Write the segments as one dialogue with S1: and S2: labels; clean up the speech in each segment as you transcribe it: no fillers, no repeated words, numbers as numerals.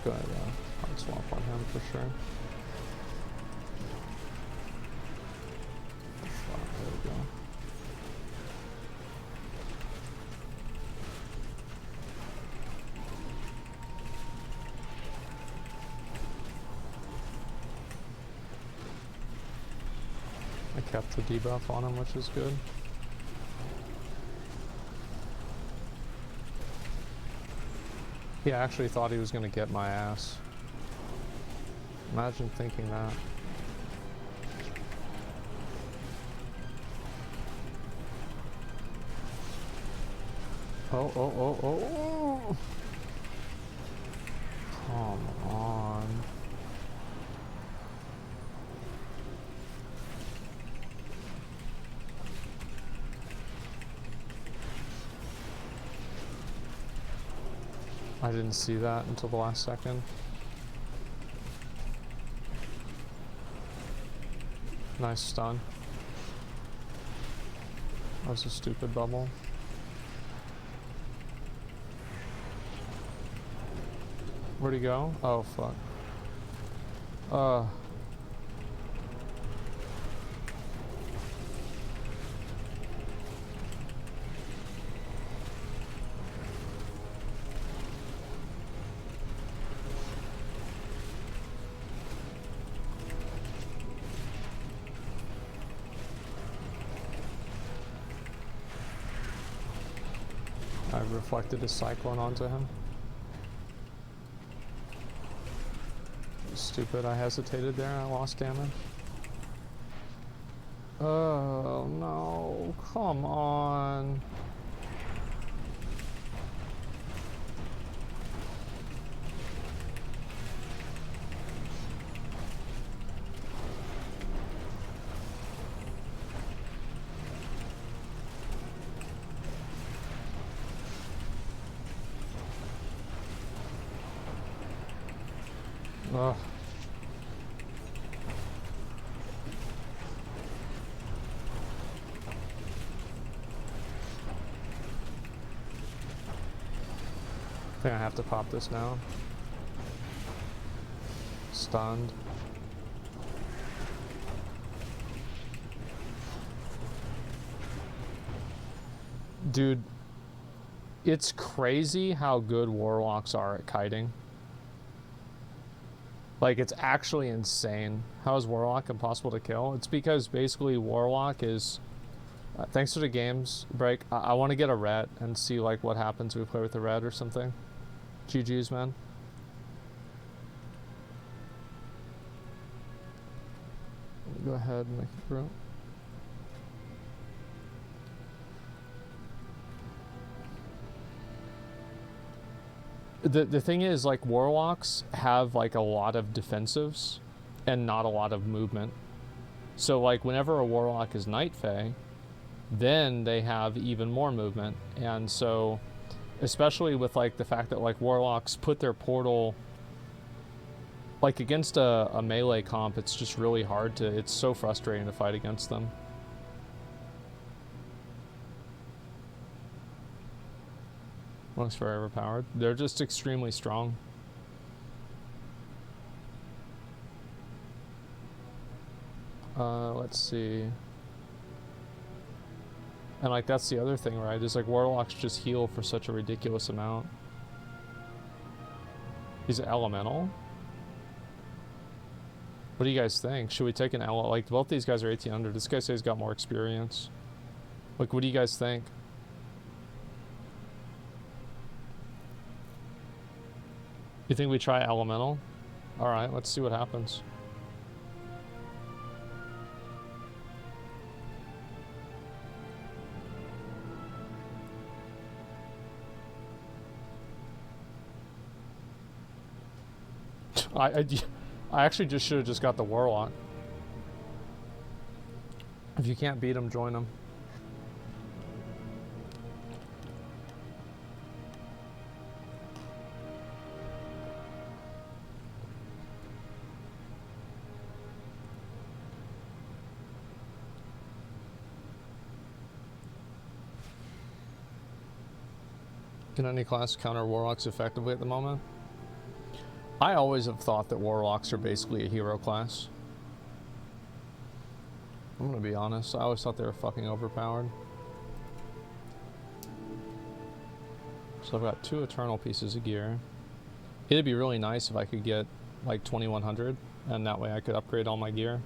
S1: Let's go ahead and hard swap on him for sure. There we go. I kept the debuff on him, which is good. He actually thought he was going to get my ass. Imagine thinking that. Oh, oh, oh, oh! Come on. I didn't see that until the last second. Nice stun. That was a stupid bubble. Where'd he go? Oh, fuck. I reflected a cyclone onto him. Stupid, I hesitated there, I lost damage. Oh no, come on. Ugh. I think I have to pop this now. Stunned. Dude, it's crazy how good warlocks are at kiting. Like, it's actually insane. How is Warlock impossible to kill? It's because basically Warlock is... thanks for the games break. I want to get a ret and see like what happens if we play with the ret or something. GG's, man. Go ahead and make it through. The thing is, like, warlocks have like a lot of defensives and not a lot of movement. So like whenever a warlock is Night Fae, then they have even more movement. And so especially with like the fact that like warlocks put their portal like against a melee comp, it's just really hard to, it's so frustrating to fight against them. Looks very overpowered. They're just extremely strong. Let's see. And like that's the other thing, right? Is like warlocks just heal for such a ridiculous amount. He's an elemental. What do you guys think? Should we take an elemental? Like both these guys are 1800. This guy says he's got more experience. Like, what do you guys think? You think we try elemental? All right, let's see what happens. I actually just should have just got the warlock. If you can't beat him, join him. Can any class counter warlocks effectively at the moment? I always have thought that Warlocks are basically a hero class. I'm gonna be honest, I always thought they were fucking overpowered. So I've got 2 Eternal pieces of gear. It'd be really nice if I could get like 2100, and that way I could upgrade all my gear.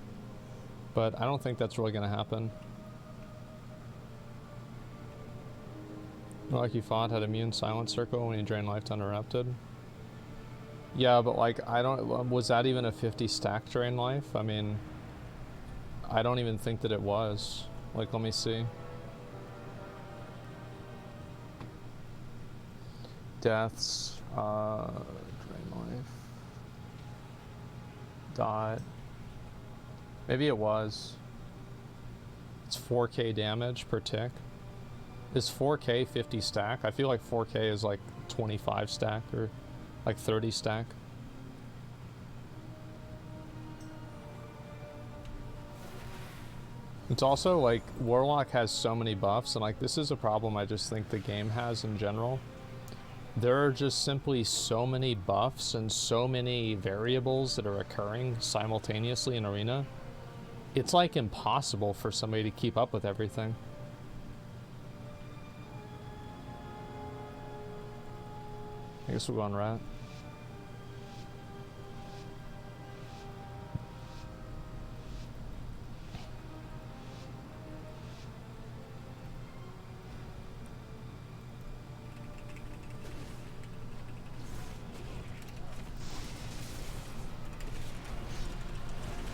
S1: But I don't think that's really gonna happen. Like you fought had immune silent circle when you drain life to uninterrupted. Yeah, but like I don't. Was that even a 50 stack drain life? I mean, I don't even think that it was. Like, let me see. Deaths. Drain life. Dot. Maybe it was. It's 4k damage per tick. Is 4k 50 stack? I feel like 4k is like 25 stack or like 30 stack. It's also like Warlock has so many buffs, and like this is a problem I just think the game has in general. There are just simply so many buffs and so many variables that are occurring simultaneously in Arena. It's like impossible for somebody to keep up with everything. I guess we'll go on Rat.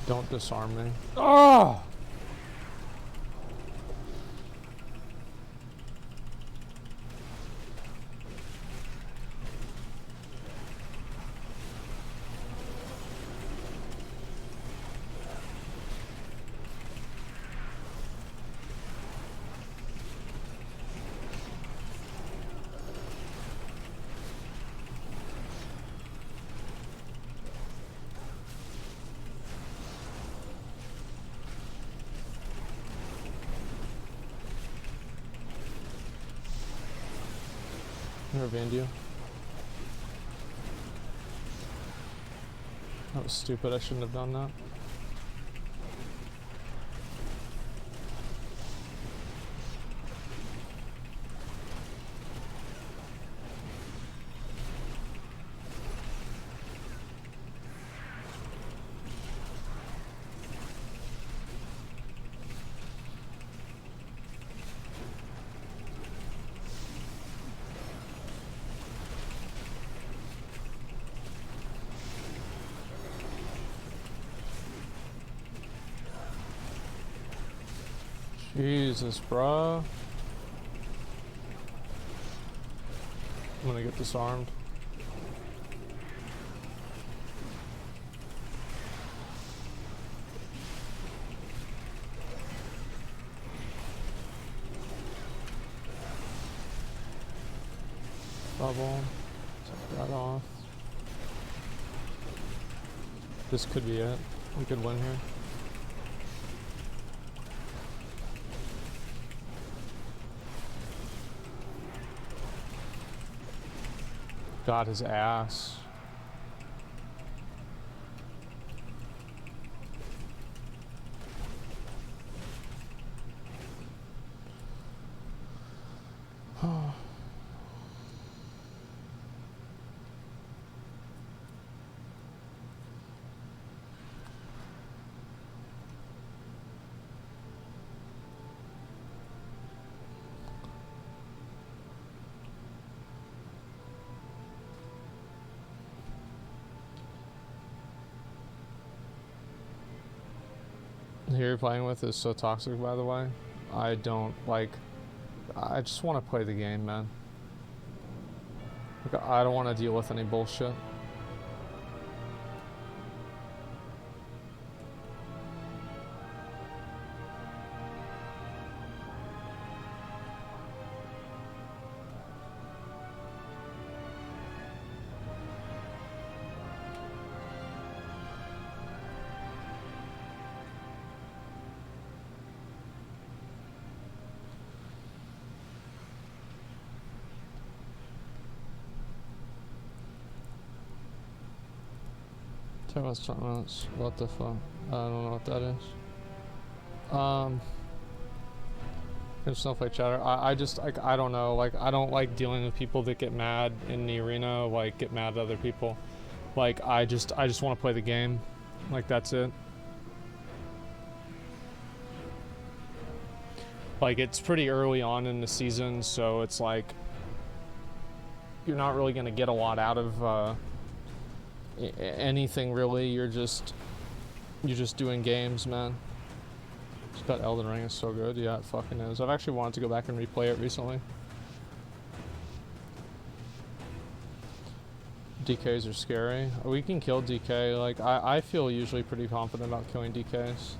S1: Don't disarm me. Oh! I revenge you. That was stupid, I shouldn't have done that. Jesus, bro. I'm gonna get disarmed. Bubble. Take that off. This could be it. We could win here. Got his ass. Who you're playing with is so toxic, by the way. I don't like. I just want to play the game, man. Like, I don't want to deal with any bullshit. Tell us something else. What the fuck? I don't know what that is. There's Snowflake chatter. I just like I don't know. Like I don't like dealing with people that get mad in the arena. Like get mad at other people. Like I just want to play the game. Like that's it. Like it's pretty early on in the season, so it's like you're not really gonna get a lot out of anything really. You're just doing games, man. Just that Elden Ring is so good. Yeah, it fucking is. I've actually wanted to go back and replay it recently. DKs are scary. We can kill DK. Like I feel usually pretty confident about killing DKs.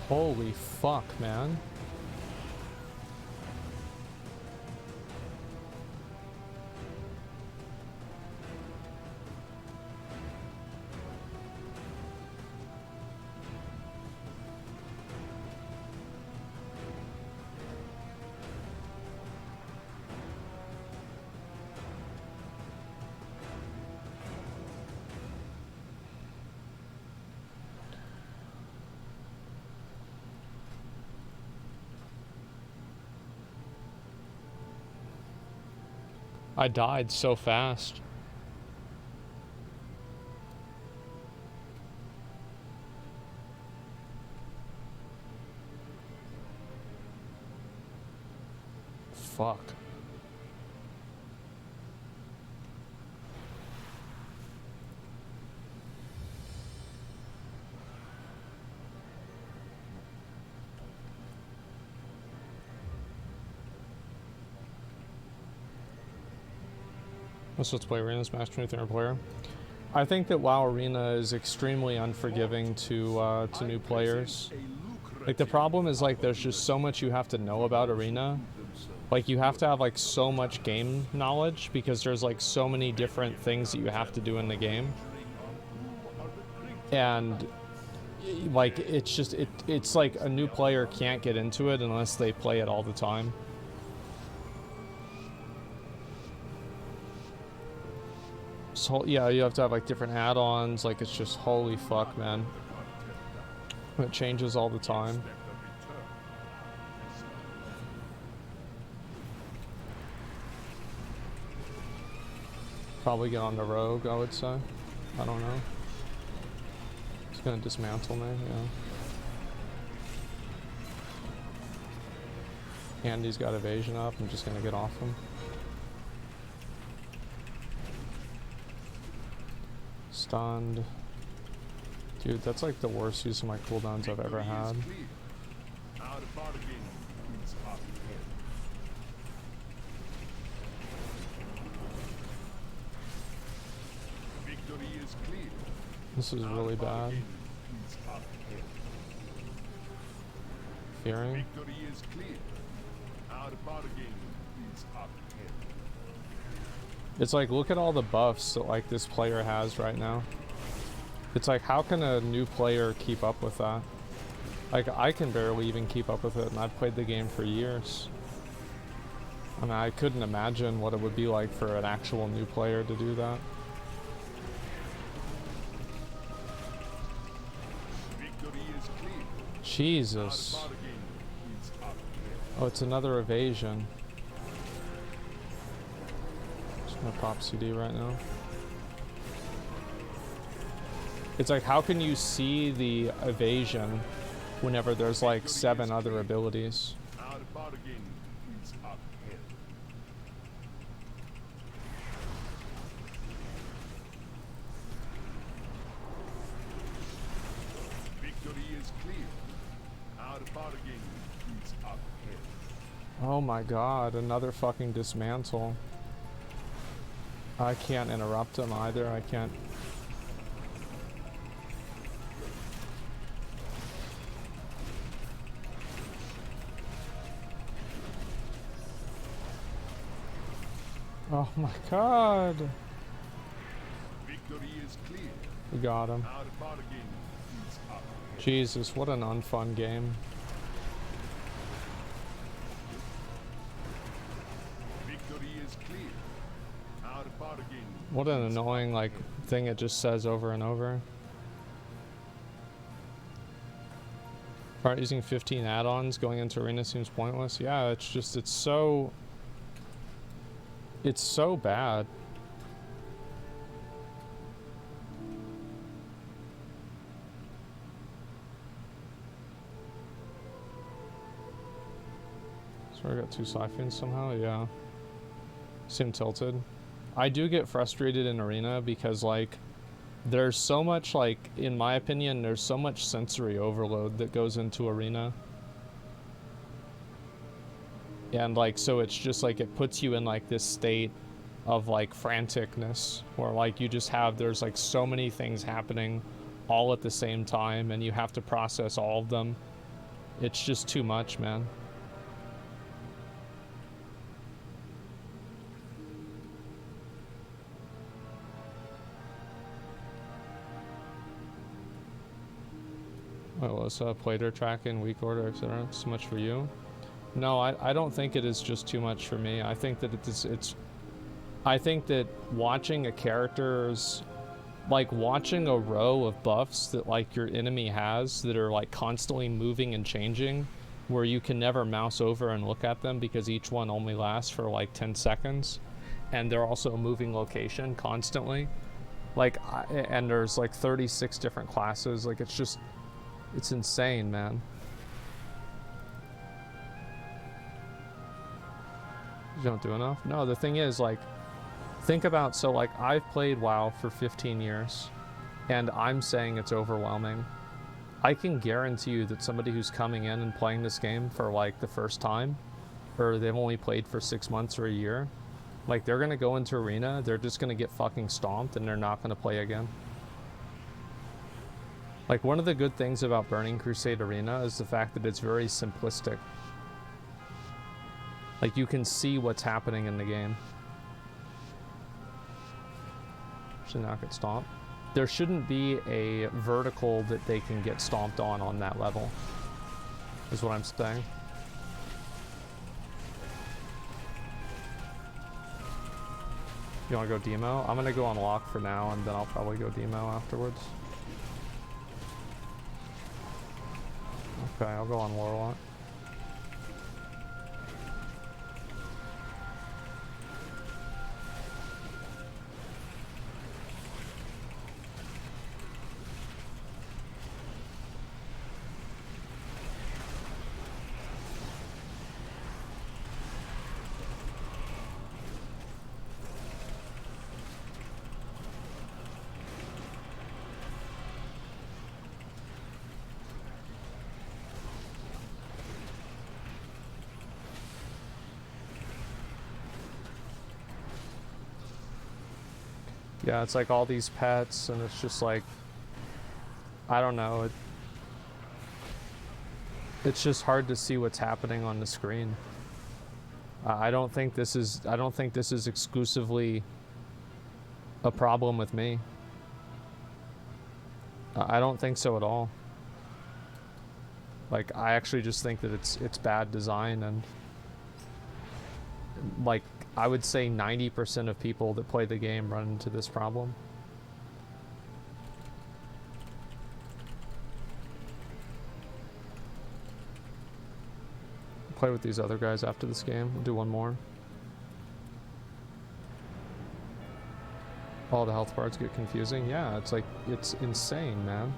S1: Holy fuck, man. I died so fast. Fuck. Let's play Arena Smash 23 player. I think that WoW Arena is extremely unforgiving to new players. Like the problem is like there's just so much you have to know about Arena. Like you have to have like so much game knowledge because there's like so many different things that you have to do in the game. And like it's just it's like a new player can't get into it unless they play it all the time. So, yeah, you have to have like different add-ons. Like it's just holy fuck, man. It changes all the time. Probably get on the rogue, I would say. I don't know. It's gonna dismantle me, yeah. Andy's got evasion up. I'm just gonna get off him. Stunned. Dude, that's like the worst use of my cooldowns I've ever had. This is really bad. Fearing. It's like, look at all the buffs that like this player has right now. It's like, how can a new player keep up with that? Like, I can barely even keep up with it, and I've played the game for years. I mean, I couldn't imagine what it would be like for an actual new player to do that. Jesus. Oh, it's another evasion. Just gonna pop CD right now. It's like, how can you see the evasion whenever there's like 7 other abilities? Oh my god, another fucking dismantle. I can't interrupt him either, I can't. Oh my god.
S2: Victory is clear.
S1: We got him.
S2: Now the bargain is up.
S1: Jesus, what an unfun game.
S2: Victory is clear. Now the bargain.
S1: What an annoying, like, thing it just says over and over. Start using 15 add-ons going into arena seems pointless. Yeah, it's just, it's so bad. So I got 2 siphons somehow, yeah. Seem tilted. I do get frustrated in arena because, like, there's so much, like, in my opinion, there's so much sensory overload that goes into arena. And, like, so it's just, like, it puts you in, like, this state of, like, franticness where, like, you just have, there's, like, so many things happening all at the same time and you have to process all of them. It's just too much, man. Melissa, plater tracking, weak order, etc. So much for you. No, I don't think it is just too much for me. I think that I think that watching a character's, like, watching a row of buffs that, like, your enemy has that are, like, constantly moving and changing, where you can never mouse over and look at them because each one only lasts for, like, 10 seconds. And they're also a moving location constantly. Like, and there's, like, 36 different classes. Like, it's just... It's insane, man. You don't do enough? No, the thing is, like, think about, so, like, I've played WoW for 15 years, and I'm saying it's overwhelming. I can guarantee you that somebody who's coming in and playing this game for, like, the first time, or they've only played for 6 months or a year, like, they're gonna go into arena, they're just gonna get fucking stomped, and they're not gonna play again. Like, one of the good things about Burning Crusade Arena is the fact that it's very simplistic. Like, you can see what's happening in the game. Should not get stomped. There shouldn't be a vertical that they can get stomped on that level, is what I'm saying. You wanna go demo? I'm gonna go on lock for now, and then I'll probably go demo afterwards. Okay, I'll go on Warlock. Yeah, it's like all these pets, and it's just like, I don't know, it's just hard to see what's happening on the screen. I don't think this is exclusively a problem with me. I don't think so at all. Like, I actually just think that it's bad design, and, like, I would say 90% of people that play the game run into this problem. Play with these other guys after this game. We'll do one more. All the health bars get confusing. Yeah, it's like, it's insane, man.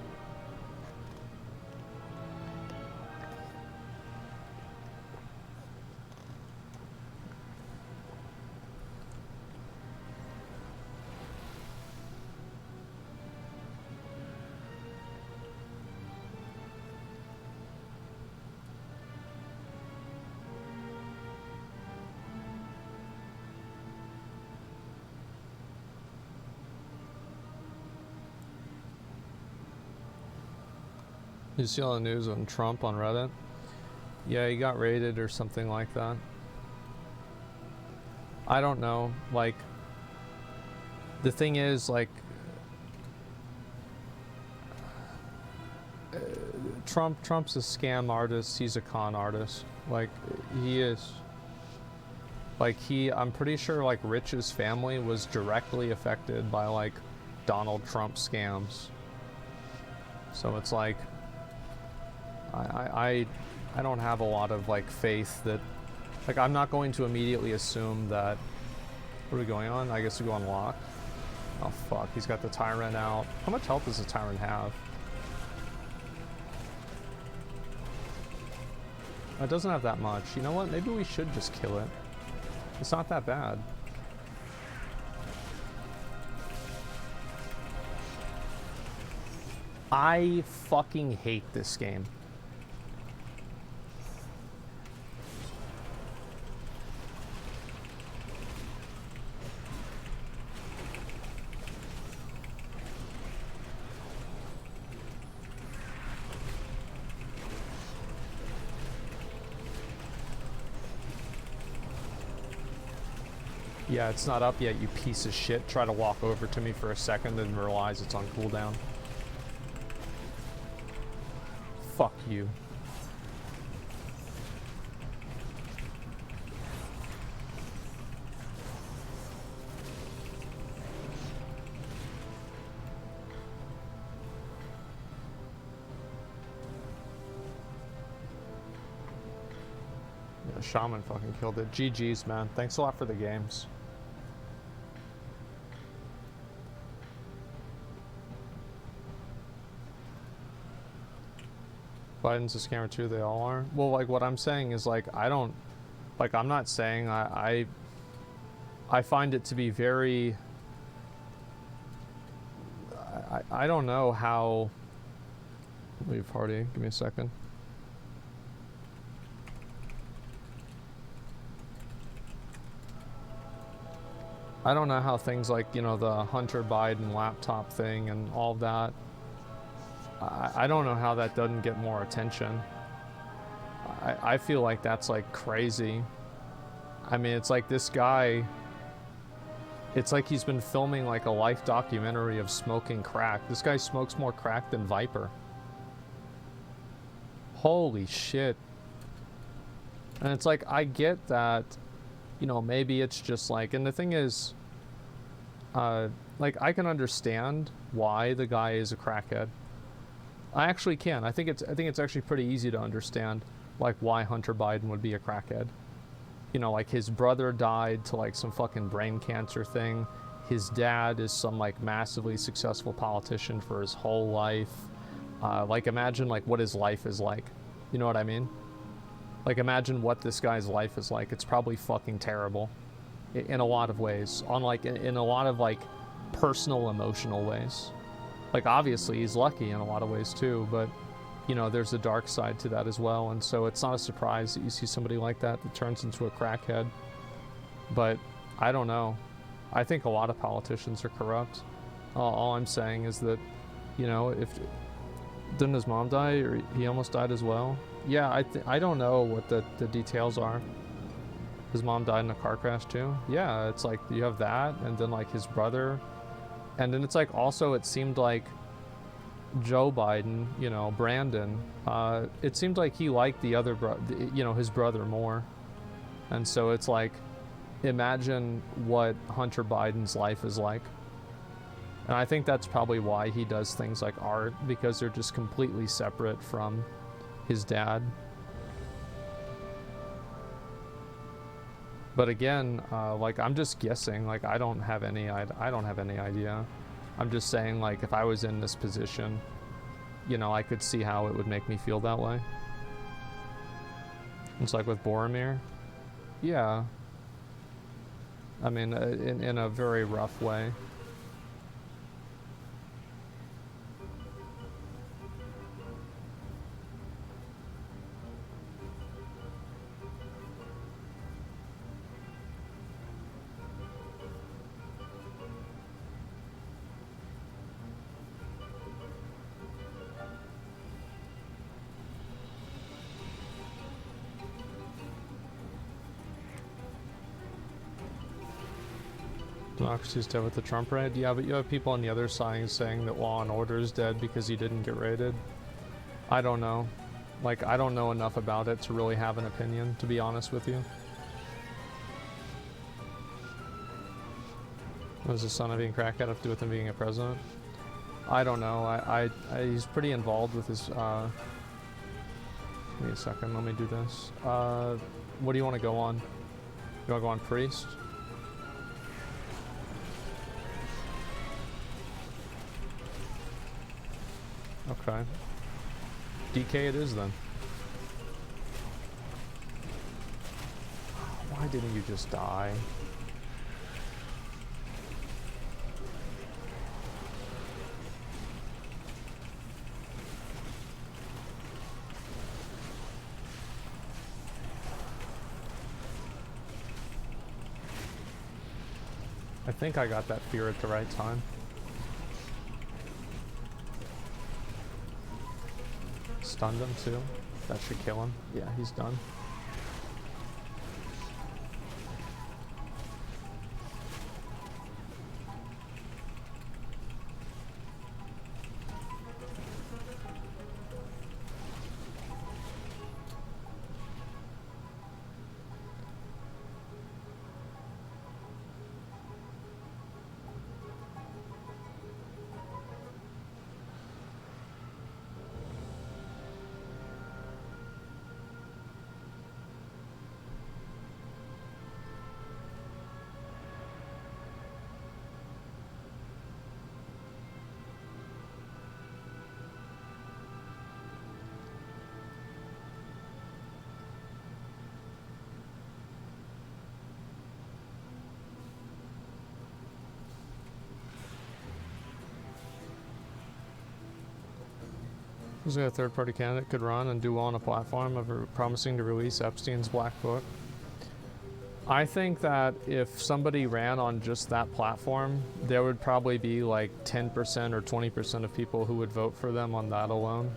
S1: You see all the news on Trump on Reddit? Yeah, he got raided or something like that. I don't know. Like, the thing is, like, Trump's a scam artist. He's a con artist. Like, he is. Like, I'm pretty sure, like, Rich's family was directly affected by, like, Donald Trump scams. So it's like, I don't have a lot of, like, faith that, like, I'm not going to immediately assume that, what are we going on? I guess we go on lock. Oh, fuck, he's got the Tyrant out. How much health does the Tyrant have? It doesn't have that much. You know what? Maybe we should just kill it. It's not that bad. I fucking hate this game. Yeah, it's not up yet, you piece of shit. Try to walk over to me for a second and realize it's on cooldown. Fuck you. Yeah, Shaman fucking killed it. GG's, man. Thanks a lot for the games. Biden's a scammer too, they all are. Well, like, what I'm saying is, like, I don't, like, I'm not saying I find it to be very, I don't know how, leave party, give me a second. I don't know how things like, you know, the Hunter Biden laptop thing and all that, I don't know how that doesn't get more attention. I feel like that's like crazy. I mean, it's like this guy, it's like he's been filming like a life documentary of smoking crack. This guy smokes more crack than Viper. Holy shit. And it's like, I get that, you know, maybe it's just like, and the thing is, like, I can understand why the guy is a crackhead. I actually can. I think it's actually pretty easy to understand, like, why Hunter Biden would be a crackhead. You know, like, his brother died to like some fucking brain cancer thing. His dad is some like massively successful politician for his whole life. Like, imagine like what his life is like. You know what I mean? Like, imagine what this guy's life is like. It's probably fucking terrible in a lot of ways. On like in a lot of like personal, emotional ways. Like, obviously he's lucky in a lot of ways too, but you know, there's a dark side to that as well. And so it's not a surprise that you see somebody like that turns into a crackhead. But I don't know. I think a lot of politicians are corrupt. All I'm saying is that, you know, if didn't his mom die, or he almost died as well? Yeah, I don't know what the details are. His mom died in a car crash too? Yeah, it's like you have that, and then like his brother. And then it's like also it seemed like Joe Biden, you know, Brandon, it seemed like he liked the other you know, his brother more. And so it's like, imagine what Hunter Biden's life is like. And I think that's probably why he does things like art, because they're just completely separate from his dad. But again, like, I'm just guessing. Like, I don't have any idea. I'm just saying, like, if I was in this position, you know, I could see how it would make me feel that way. It's like with Boromir. Yeah. I mean, in a very rough way. Democracy's dead with the Trump raid? Yeah, but you have people on the other side saying that Law and Order is dead because he didn't get raided. I don't know. Like, I don't know enough about it to really have an opinion, to be honest with you. What does the son of being crackhead have to do with him being a president? I don't know. He's pretty involved with his, Give me a second, let me do this. What do you want to go on? You want to go on priest? Okay. DK it is then. Why didn't you just die? I think I got that fear at the right time. Stunned him too. That should kill him. Yeah, he's done. Who's a third-party candidate could run and do well on a platform of promising to release Epstein's Black Book? I think that if somebody ran on just that platform, there would probably be like 10% or 20% of people who would vote for them on that alone.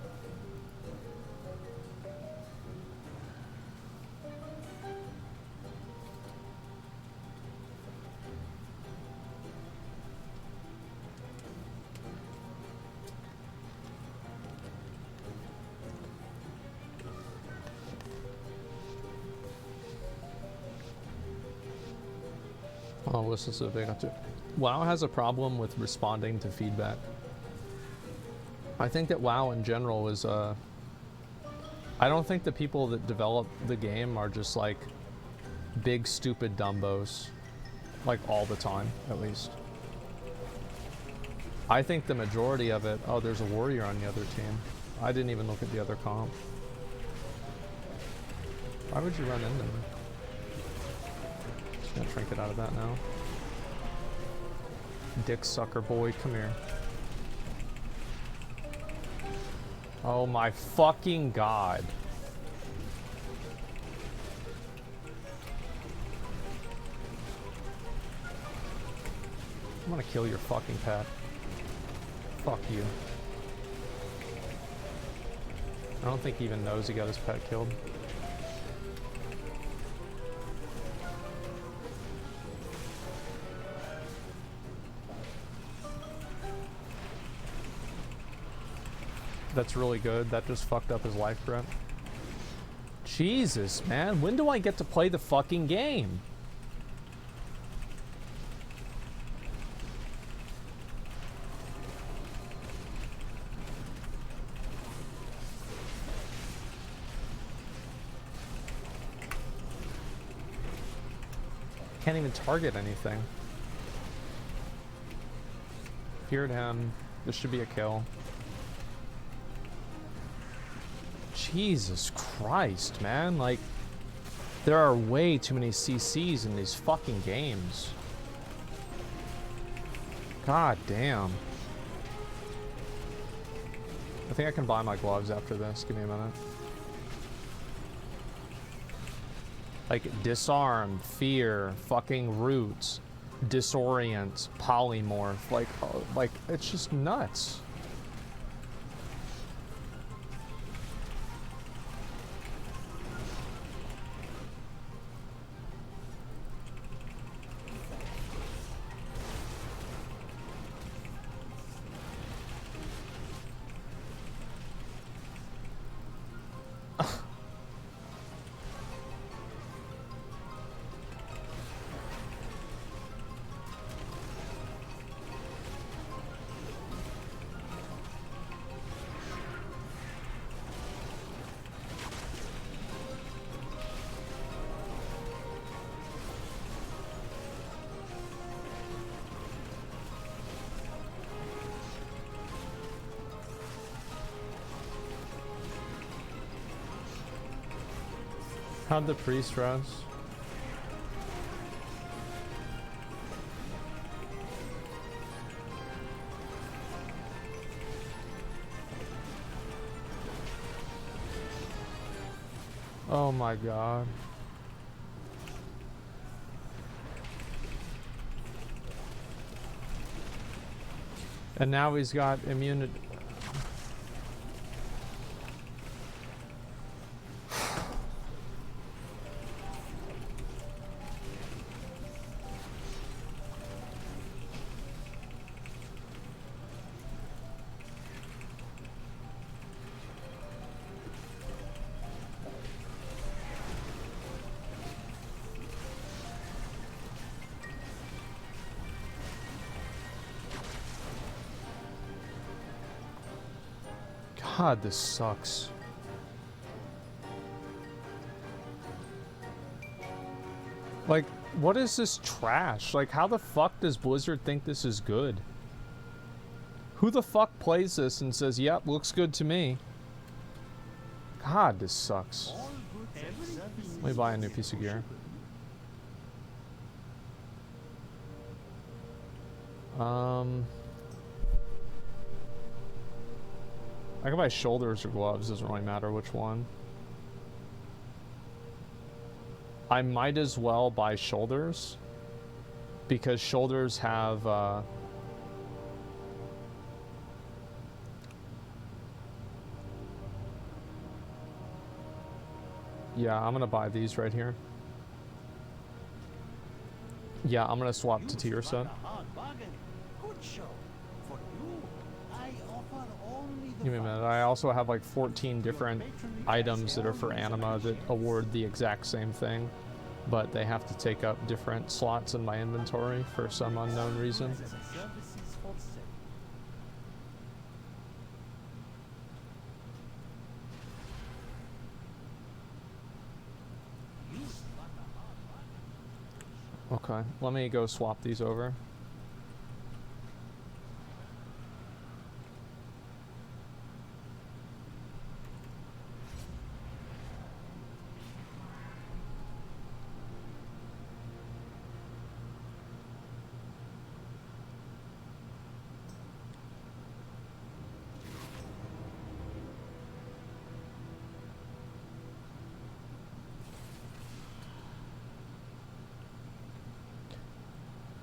S1: Oh, this is a big one too. WoW has a problem with responding to feedback. I think that WoW in general is I don't think the people that develop the game are just like big stupid dumbos, like all the time at least. I think the majority of it, oh, there's a warrior on the other team. I didn't even look at the other comp. Why would you run into me? Just gonna trinket out of that now. Dick sucker boy, come here. Oh my fucking god. I'm gonna kill your fucking pet. Fuck you. I don't think he even knows he got his pet killed. That's really good. That just fucked up his life grip. Jesus, man. When do I get to play the fucking game? Can't even target anything. Feared him. This should be a kill. Jesus Christ, man. Like, there are way too many CCs in these fucking games. God damn. I think I can buy my gloves after this. Give me a minute. Like, disarm, fear, fucking roots, disorient, polymorph. Like, it's just nuts. How'd the priest res? Oh my god. And now he's got immunity. God, this sucks. Like, what is this trash? Like, how the fuck does Blizzard think this is good? Who the fuck plays this and says, yep, looks good to me? God, this sucks. Let me buy a new piece of gear. I can buy shoulders or gloves, doesn't really matter which one. I might as well buy shoulders because shoulders have yeah, I'm gonna buy these right here. Yeah, I'm gonna swap to tier set. Give me a minute. I also have like 14 different items that are for anima that award the exact same thing, but they have to take up different slots in my inventory for some unknown reason. Okay, let me go swap these over.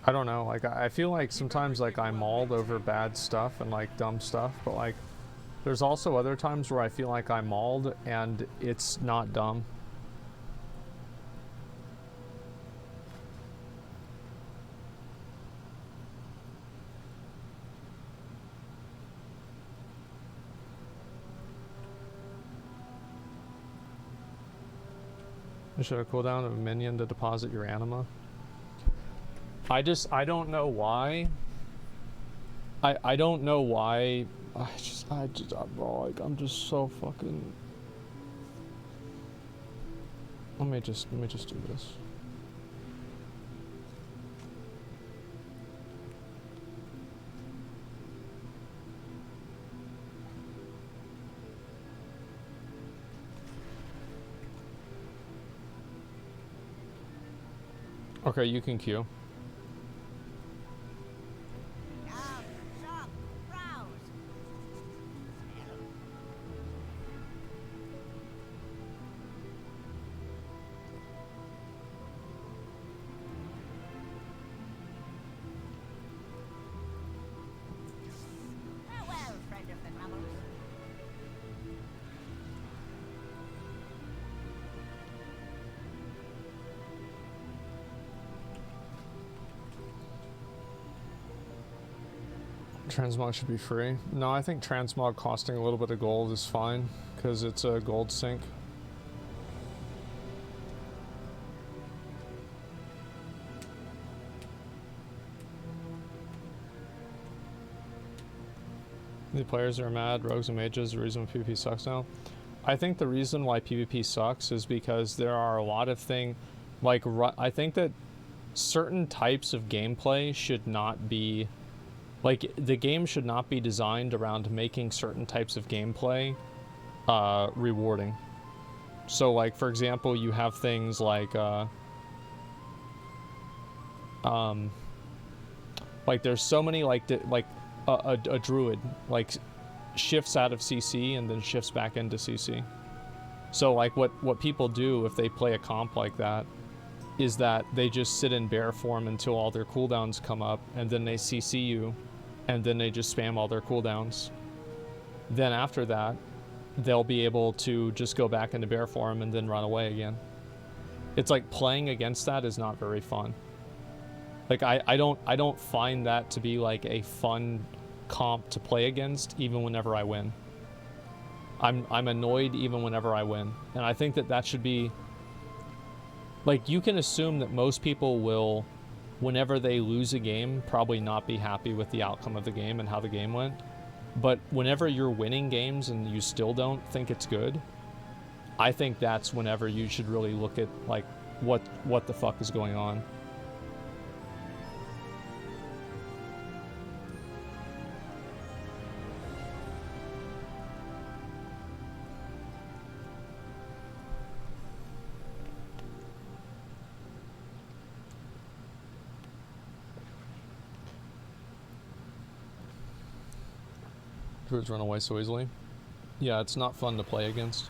S1: I don't know, like, I feel like sometimes, like, I'm mauled over bad stuff and, like, dumb stuff, but, like, there's also other times where I feel like I'm mauled and it's not dumb. You should have cooldown of a minion to deposit your anima. I don't know why. I don't know why. I'm just so fucking. Let me just do this. Okay, you can queue. Transmog should be free. No, I think transmog costing a little bit of gold is fine because it's a gold sink. The players are mad, rogues and mages, the reason PvP sucks now. I think the reason why PvP sucks is because there are a lot of things, like, I think that certain types of gameplay should not be, like, the game should not be designed around making certain types of gameplay rewarding. So like, for example, you have things like there's so many a druid like shifts out of CC and then shifts back into CC. So like what people do if they play a comp like that is that they just sit in bear form until all their cooldowns come up, and then they CC you, and then they just spam all their cooldowns. Then after that, they'll be able to just go back into bear form and then run away again. It's like playing against that is not very fun. Like I don't find that to be like a fun comp to play against, even whenever I win. I'm annoyed even whenever I win, and I think that should be like, you can assume that most people will, whenever they lose a game, probably not be happy with the outcome of the game and how the game went. But whenever you're winning games and you still don't think it's good, I think that's whenever you should really look at like what the fuck is going on. Druids run away so easily. Yeah, it's not fun to play against.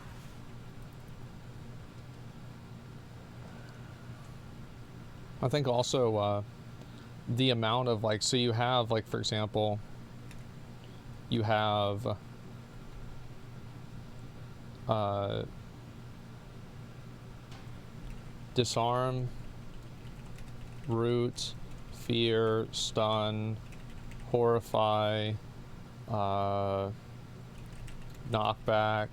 S1: I think also the amount of like, so you have like, for example, you have disarm, root, fear, stun, horrify, knockback,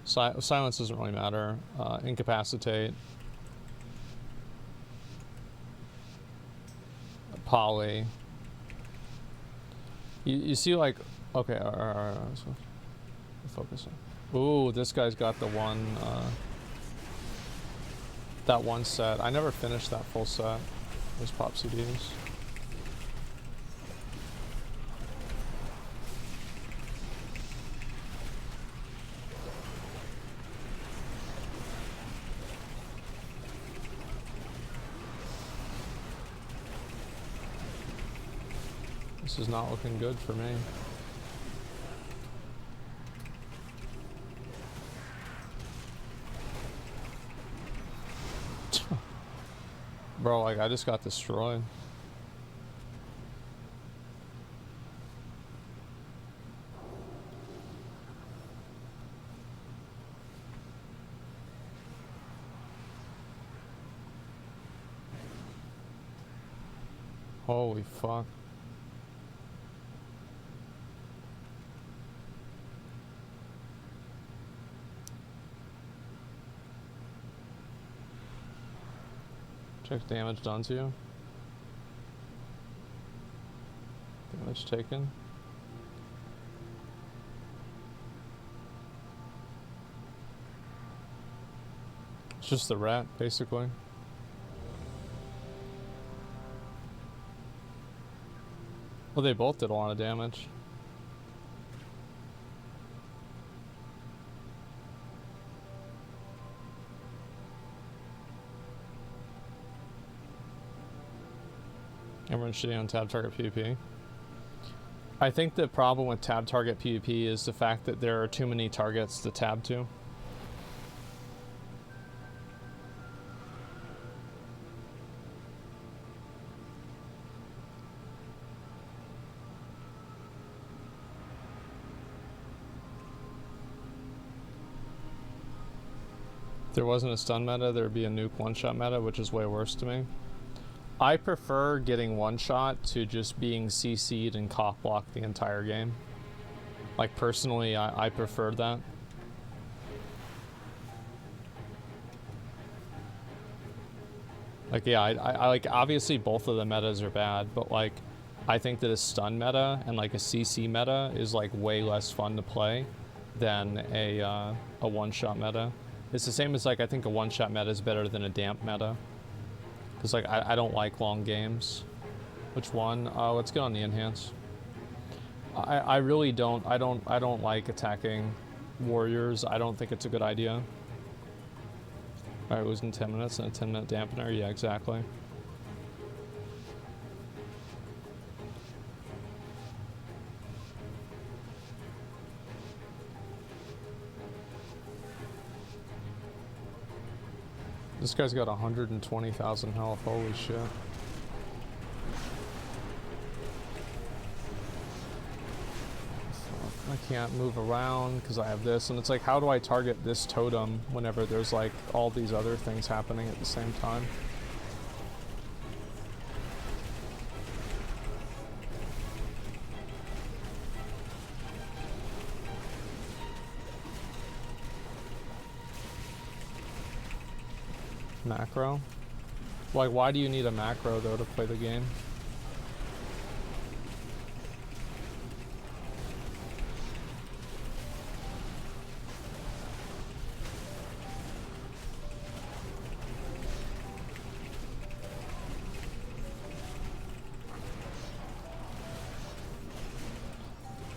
S1: silence doesn't really matter, incapacitate, poly. You see like, okay, alright, so focus on. Ooh, this guy's got the one, that one set. I never finished that full set. Those pop CDs. This is not looking good for me. Bro, like, I just got destroyed. Holy fuck. Check damage done to you. Damage taken. It's just the rat, basically. Well, they both did a lot of damage. Everyone's shitting on tab target PvP. I think the problem with tab target PvP is the fact that there are too many targets to tab to. If there wasn't a stun meta, there would be a nuke one-shot meta, which is way worse to me. I prefer getting one shot to just being CC'd and cock blocked the entire game. Like, personally, I prefer that. Like, yeah, I like, obviously both of the metas are bad, but like, I think that a stun meta and like a CC meta is like way less fun to play than a one-shot meta. It's the same as like, I think a one-shot meta is better than a damp meta. Because like, I don't like long games. Which one? Let's get on the enhance. I really don't. I don't like attacking warriors. I don't think it's a good idea. Alright, it was in 10 minutes and a 10-minute dampener. Yeah, exactly. This guy's got 120,000 health. Holy shit. I can't move around because I have this, and it's like, how do I target this totem whenever there's like all these other things happening at the same time? Macro? Like, why do you need a macro though to play the game?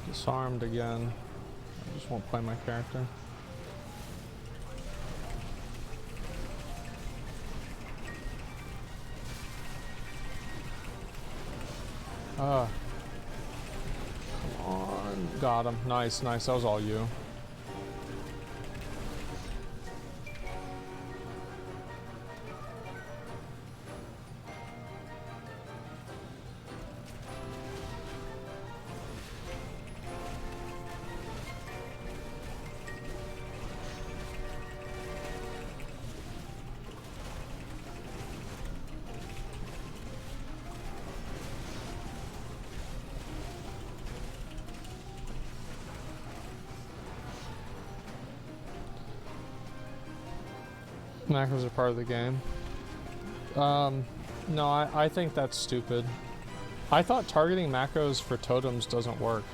S1: Disarmed again. I just won't play my character. Come on. Got him. Nice, nice. That was all you. Macros are part of the game. No, I think that's stupid. I thought targeting macros for totems doesn't work.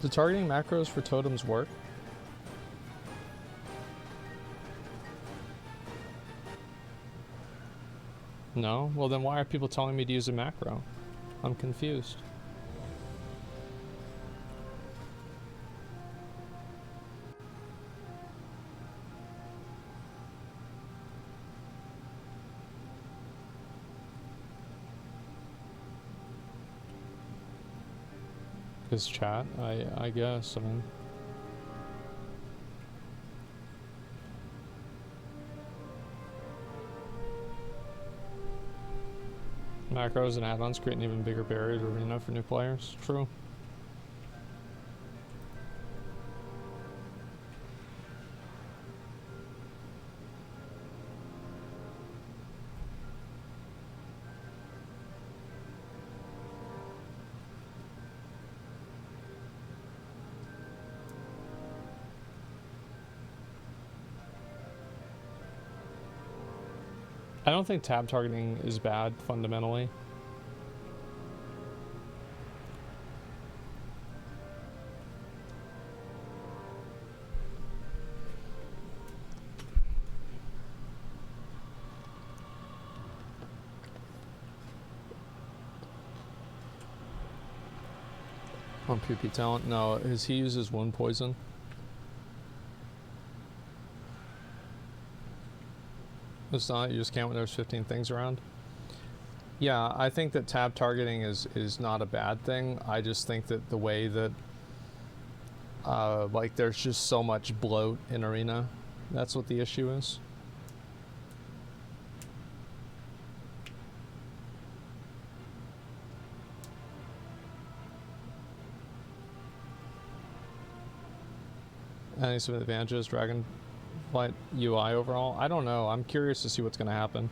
S1: Do targeting macros for totems work? No? Well then why are people telling me to use a macro? I'm confused. His chat, I guess. I mean, macros and add-ons create an even bigger barrier to arena for new players. True. I don't think tab targeting is bad, fundamentally. On PP talent? No, he uses wound poison. It's not, you just can't when there's 15 things around. Yeah, I think that tab targeting is not a bad thing. I just think that the way that like there's just so much bloat in arena. That's what the issue is. Any some advantages, Dragonflight UI overall? I don't know. I'm curious to see what's going to happen.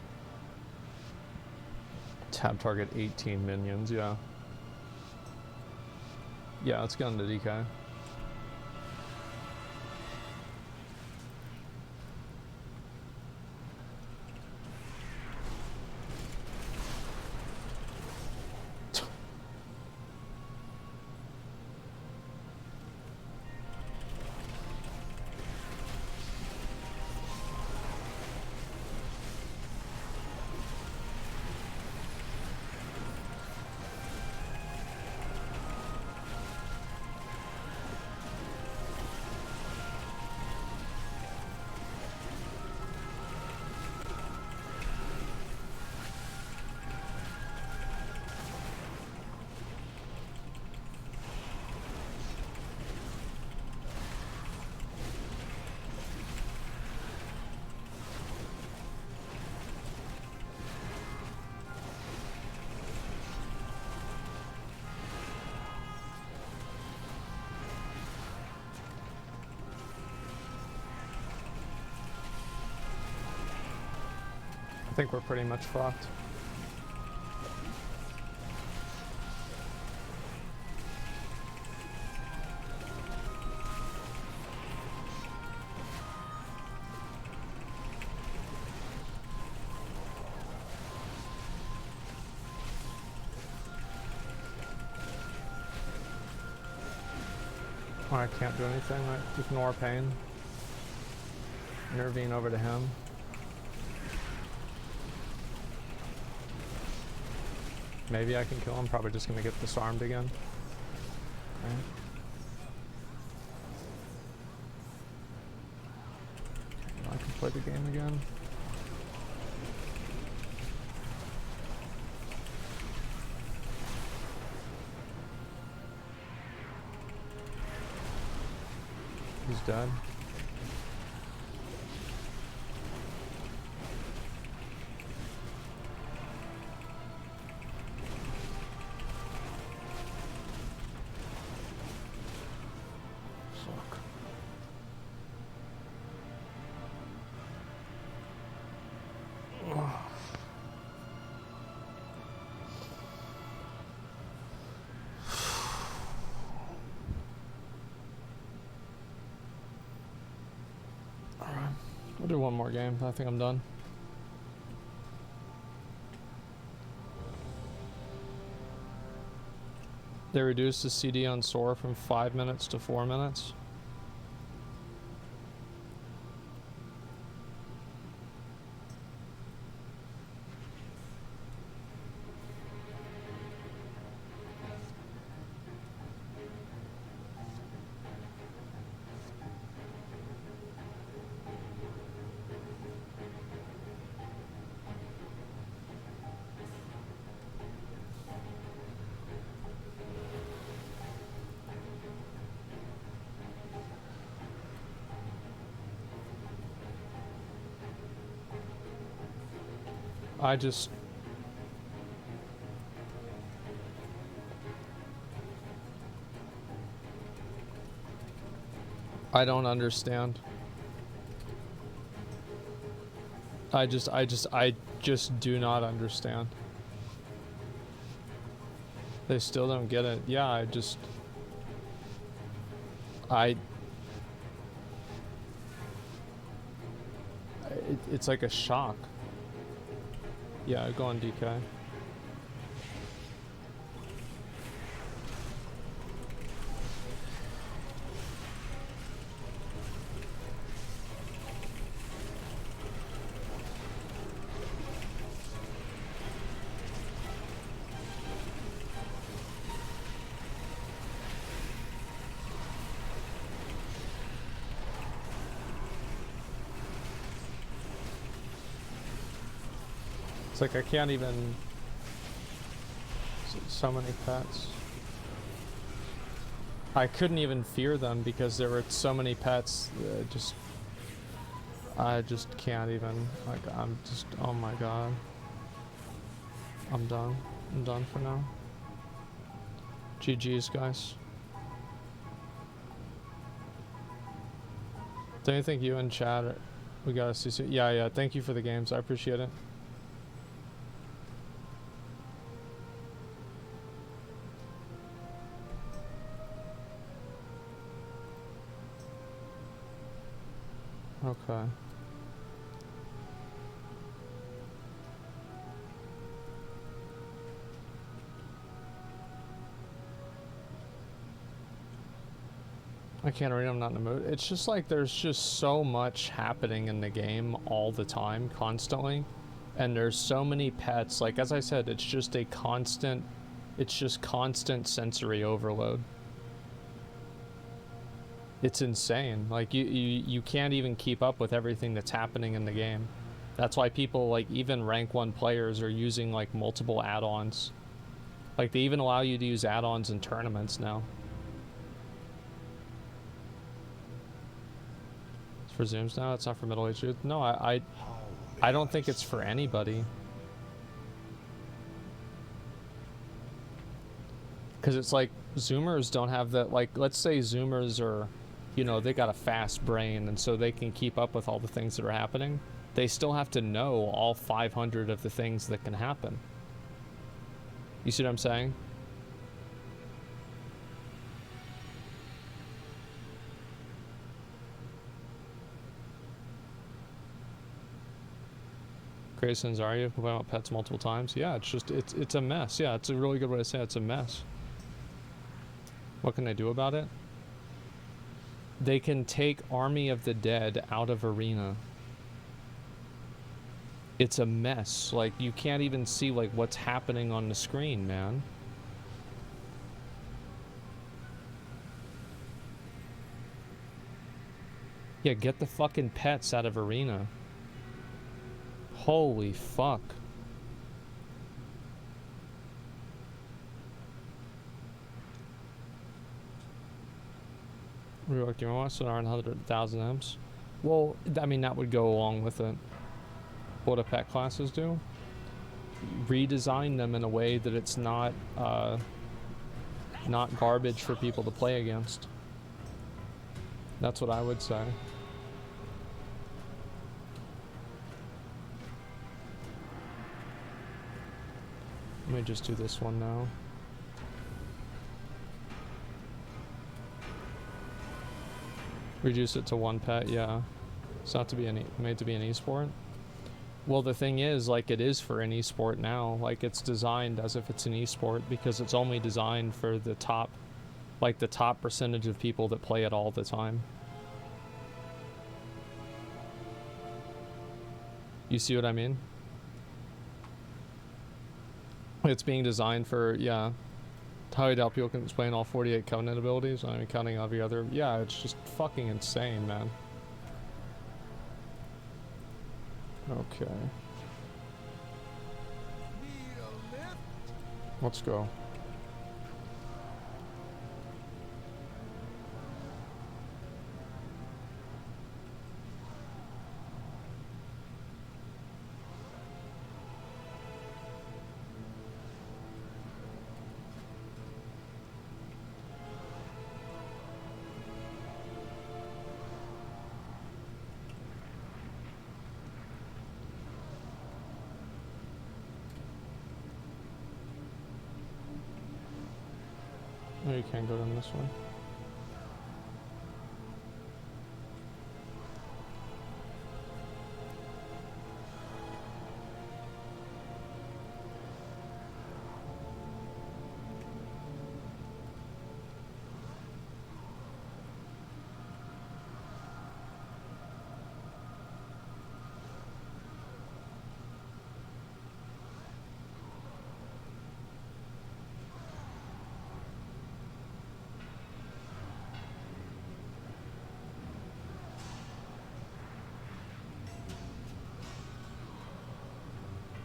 S1: Tab target 18 minions, yeah. Yeah, let's get into DK. I think we're pretty much fucked. Oh, I can't do anything. I ignore pain. Intervene over to him. Maybe I can kill him. Probably just gonna get disarmed again. Okay. I can play the game again. He's dead. Fuck. I'll do one more game. I think I'm done. They reduced the CD on Sora from 5 minutes to 4 minutes. I don't understand. I just do not understand. They still don't get it. Yeah, it's like a shock. Yeah, go on DK. It's like I can't even... So many pets. I couldn't even fear them because there were so many pets. I just can't even. Like, I'm just... Oh my god. I'm done. I'm done for now. GG's, guys. Don't you think you and Chad we gotta see soon? Yeah, thank you for the games. I appreciate it. Okay. I can't read, I'm not in the mood. It's just like there's just so much happening in the game all the time, constantly. And there's so many pets. Like, as I said, it's just constant sensory overload. It's insane. Like, you can't even keep up with everything that's happening in the game. That's why people, like, even rank 1 players are using, like, multiple add-ons. Like, they even allow you to use add-ons in tournaments now. It's for Zooms now? It's not for middle-aged youth? No, I don't think it's for anybody. Because it's like, Zoomers don't have that, like, let's say Zoomers are you know, they got a fast brain, and so they can keep up with all the things that are happening. They still have to know all 500 of the things that can happen. You see what I'm saying? Grayson's, are you complaining about pets multiple times? Yeah, it's just, it's a mess. Yeah, it's a really good way to say it. It's a mess. What can they do about it? They can take Army of the Dead out of Arena. It's a mess. Like, you can't even see, like, what's happening on the screen, man. Yeah, get the fucking pets out of Arena. Holy fuck. Rework your OS so around 100,000 M's. Well, I mean, that would go along with it. What do pet classes do? Redesign them in a way that it's not garbage for people to play against. That's what I would say. Let me just do this one now. Reduce it to one pet, yeah. It's not to be made to be an esport. Well, the thing is, like, it is for an esport now. Like, it's designed as if it's an esport because it's only designed for the top, like, the top percentage of people that play it all the time. You see what I mean? It's being designed for, yeah. How I doubt people can explain all 48 Covenant abilities. I mean, counting every other. Yeah, it's just fucking insane, man. Okay. Let's go. No, you can't go down this one.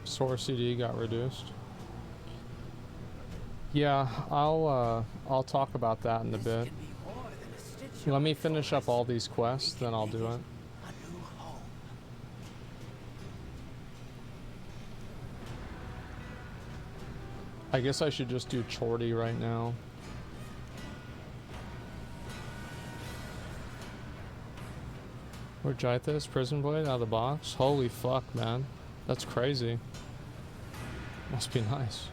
S1: Source CD got reduced. Yeah, I'll talk about that in a bit. Let me finish up all these quests, then I'll do it. I guess I should just do Chorty right now. Where Jythus, Prison Blade out of the box? Holy fuck, man. That's crazy. Must be nice.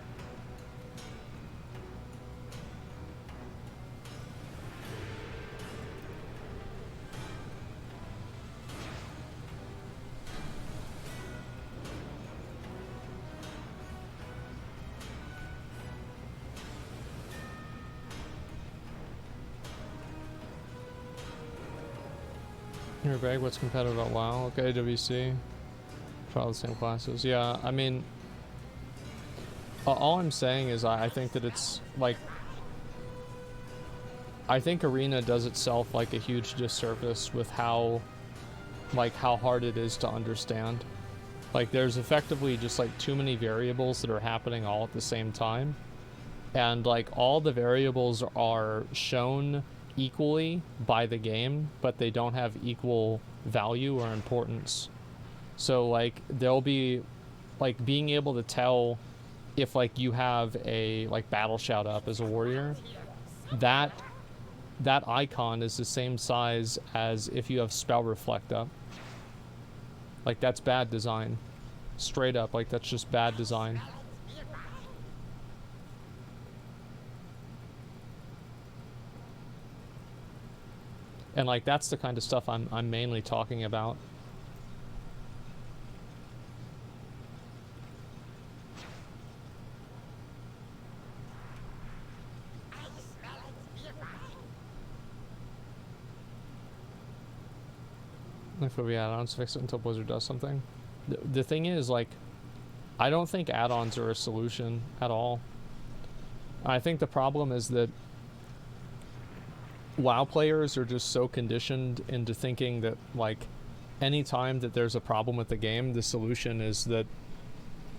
S1: Here, Greg, what's competitive about WoW? Okay, WC. Try all the same classes. Yeah, I mean, all I'm saying is I think that it's like, I think Arena does itself like a huge disservice with how hard it is to understand. Like, there's effectively just like too many variables that are happening all at the same time, and like all the variables are shown equally by the game, but they don't have equal value or importance. So like there'll be like being able to tell if like you have a like battle shout up as a warrior, that that icon is the same size as if you have spell reflect up. Like, that's bad design. Straight up, like, that's just bad design. And like, that's the kind of stuff I'm mainly talking about. If we add-ons, fix it until Blizzard does something. The thing is, like, I don't think add-ons are a solution at all. I think the problem is that WoW players are just so conditioned into thinking that, like, any time that there's a problem with the game, the solution is that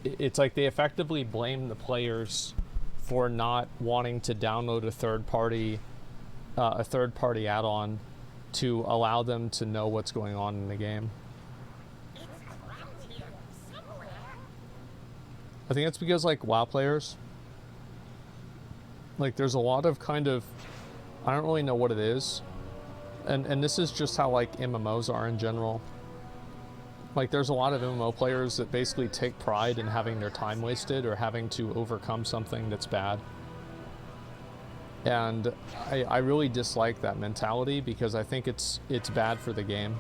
S1: it's like they effectively blame the players for not wanting to download a third-party add-on to allow them to know what's going on in the game. I think it's because, like, WoW players, like, there's a lot of kind of, I don't really know what it is, and this is just how, like, MMOs are in general. Like, there's a lot of MMO players that basically take pride in having their time wasted or having to overcome something that's bad. And I really dislike that mentality because I think it's bad for the game.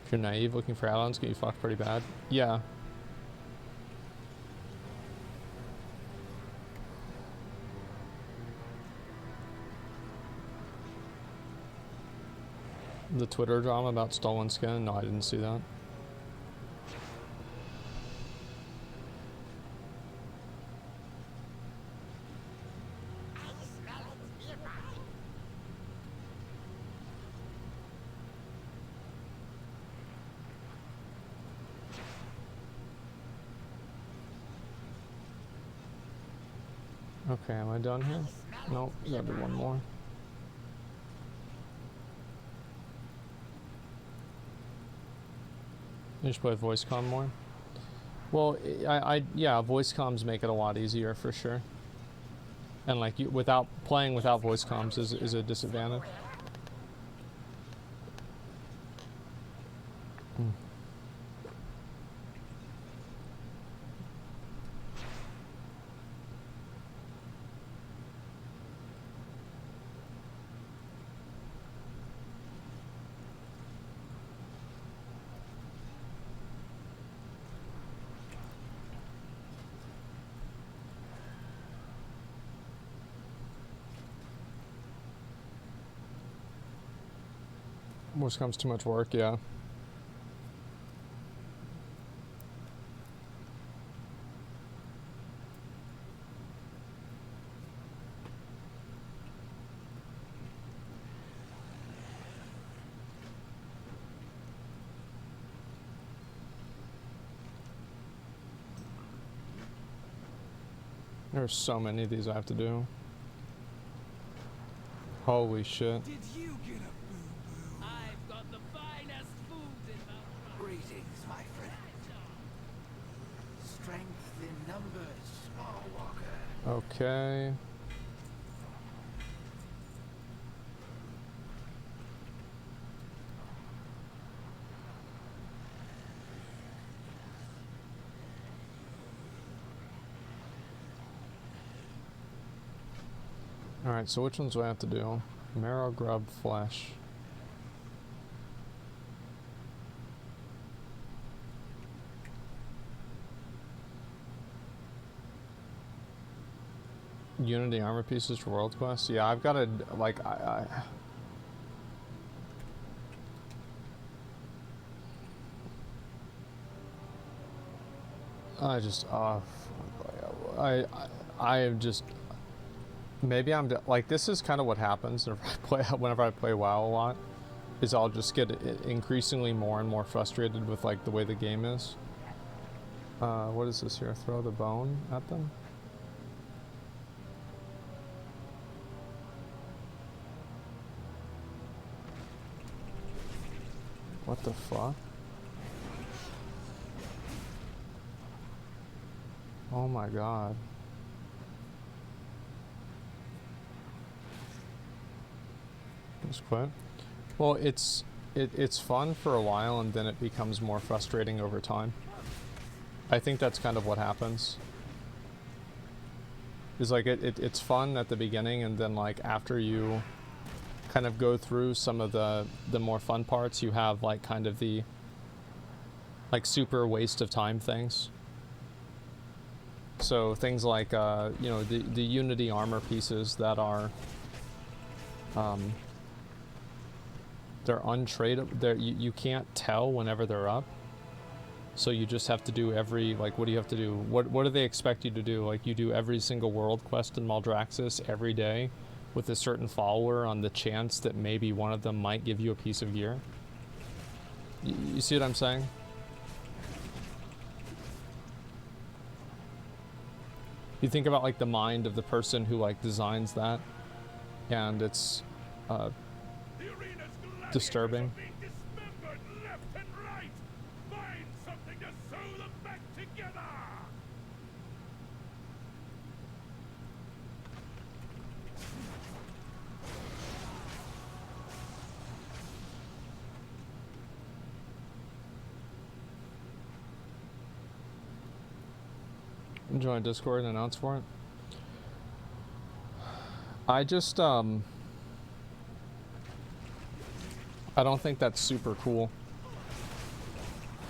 S1: If you're naive looking for add-ons, get you fucked pretty bad. Yeah. The Twitter drama about stolen skin? No, I didn't see that. Okay, am I done here? Nope, gotta do one more. You just play voice comm more? Well, yeah, voice comms make it a lot easier for sure. And like, playing without voice comms is a disadvantage. Voice comm's too much work, yeah. There's so many of these I have to do. Holy shit.
S3: Did you get a boo-boo? I've got the finest food in Mount. Greetings, my friend. Strength in numbers, small walker.
S1: Okay. Alright, so which ones do I have to do? Marrow, grub, flesh. Unity armor pieces for World Quest? Yeah, I've got to, like, I just, I am just, maybe I'm like, this is kind of what happens whenever I play WoW a lot, is I'll just get increasingly more and more frustrated with like the way the game is. What is this here? Throw the bone at them? What the fuck? Oh my god. Just quit. Well, it's fun for a while and then it becomes more frustrating over time. I think that's kind of what happens. Is like it's fun at the beginning and then like after you kind of go through some of the more fun parts, you have like kind of the like super waste of time things. So things like you know, the Unity armor pieces that are they're untradeable. You can't tell whenever they're up. So you just have to do every, like, what do you have to do? What do they expect you to do? Like, you do every single world quest in Maldraxxus every day with a certain follower on the chance that maybe one of them might give you a piece of gear. You see what I'm saying? You think about, like, the mind of the person who, like, designs that, and it's disturbing. Join Discord and announce for it. I just I don't think that's super cool.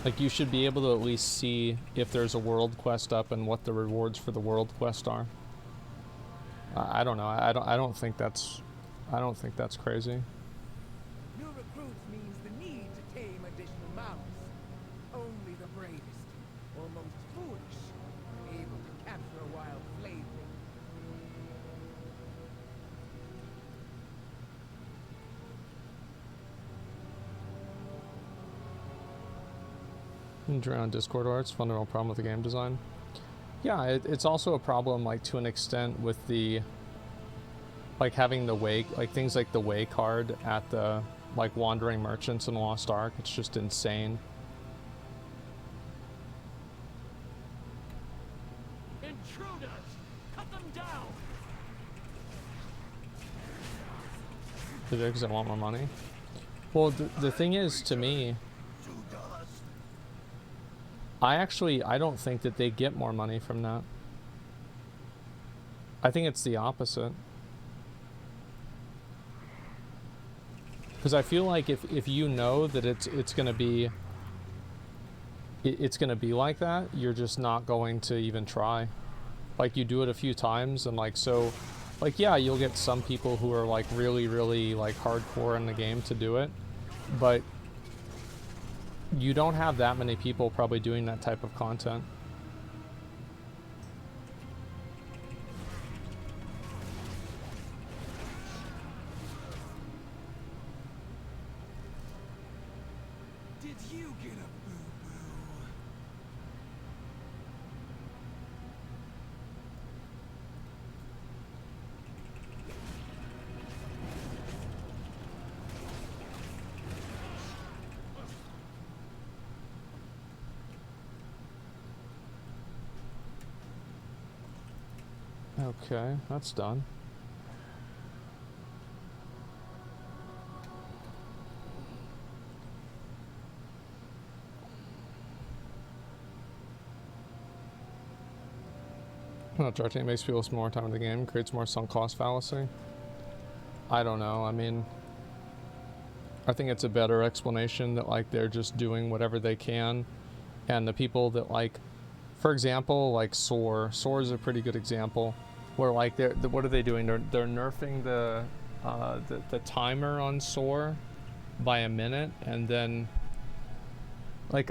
S1: Like, you should be able to at least see if there's a world quest up and what the rewards for the world quest are. I don't know. I don't think that's crazy.
S3: New recruits means the need to tame additional mouths. Only the bravest, or most foolish, are able to capture a wild flaything.
S1: On Discord arts, fundamental problem with the game design. Yeah, it's also a problem, like, to an extent with the, like, having the way, like, things like the way card at the, like, Wandering Merchants in Lost Ark. It's just insane.
S3: Intruders! Cut them down!
S1: Because I want more money. Well, the thing is, to me, I don't think that they get more money from that. I think it's the opposite. Because I feel like if you know that it's gonna be like that, you're just not going to even try. Like, you do it a few times and, like, so, like, yeah, you'll get some people who are, like, really, really, like, hardcore in the game to do it, but you don't have that many people probably doing that type of content.
S3: Did you get a boo-boo?
S1: Okay, that's done. Charting makes people spend more time in the game, creates more sunk cost fallacy. I don't know. I mean, I think it's a better explanation that, like, they're just doing whatever they can, and the people that, like, for example, like Soar is a pretty good example, where, like, what are they doing? They're nerfing the timer on Soar by a minute, and then, like,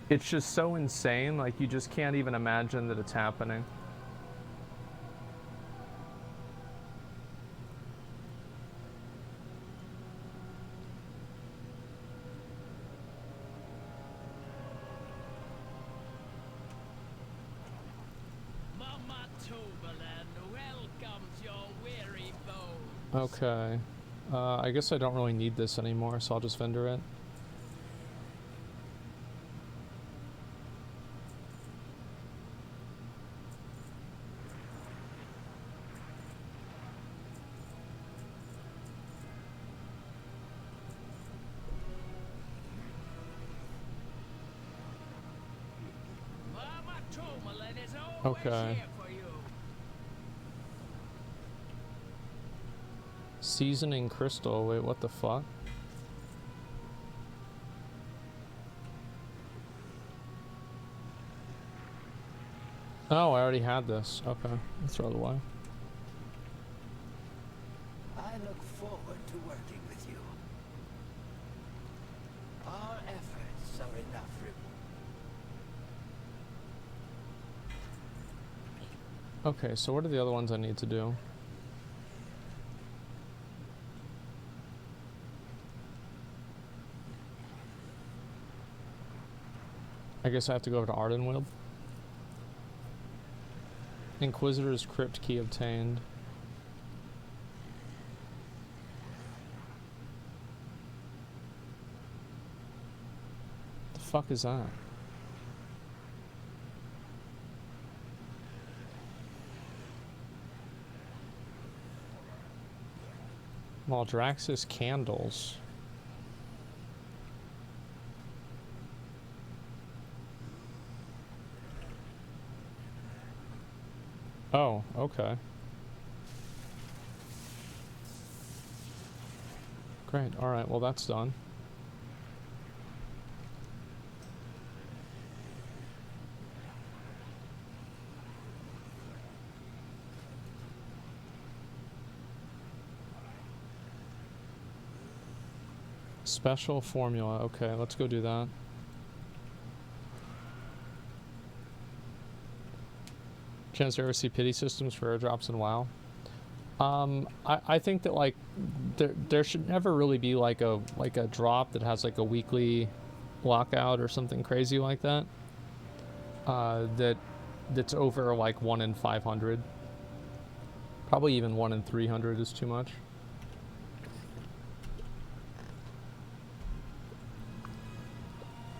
S1: it's just so insane. Like, you just can't even imagine that it's happening. Okay. I guess I don't really need this anymore, so I'll just vendor it. Okay. Seasoning crystal. Wait, what the fuck? Oh, I already had this. Okay, let's throw it away.
S4: I look forward to working with you. Our efforts are enough reward.
S1: Okay, so what are the other ones I need to do? I guess I have to go over to Ardenweald. Inquisitor's Crypt Key obtained. The fuck is that? Maldraxxus candles. Oh, okay. Great. All right. Well, that's done. Special formula. Okay, let's go do that. Chance to ever see pity systems for airdrops in WoW? I think that like there should never really be like a drop that has like a weekly lockout or something crazy like that. That's over like 1 in 500. Probably even 1 in 300 is too much.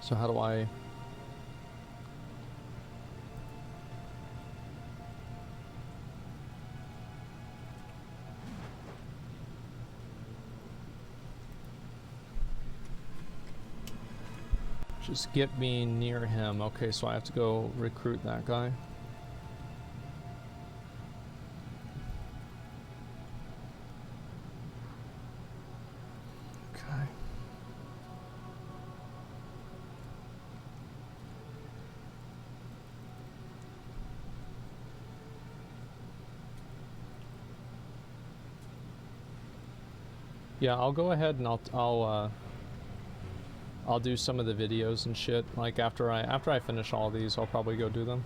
S1: So how do I... Just get me near him. Okay, so I have to go recruit that guy. Okay. Yeah, I'll go ahead and I'll do some of the videos and shit. Like after I finish all these, I'll probably go do them.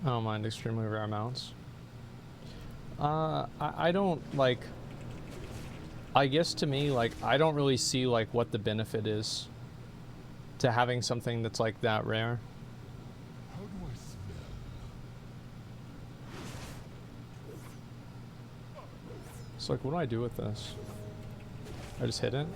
S1: I don't mind extremely rare amounts. I don't like... I guess to me, like, I don't really see, like, what the benefit is to having something that's, like, that rare.
S2: How do I smell?
S1: So, like, what do I do with this? I just hit it?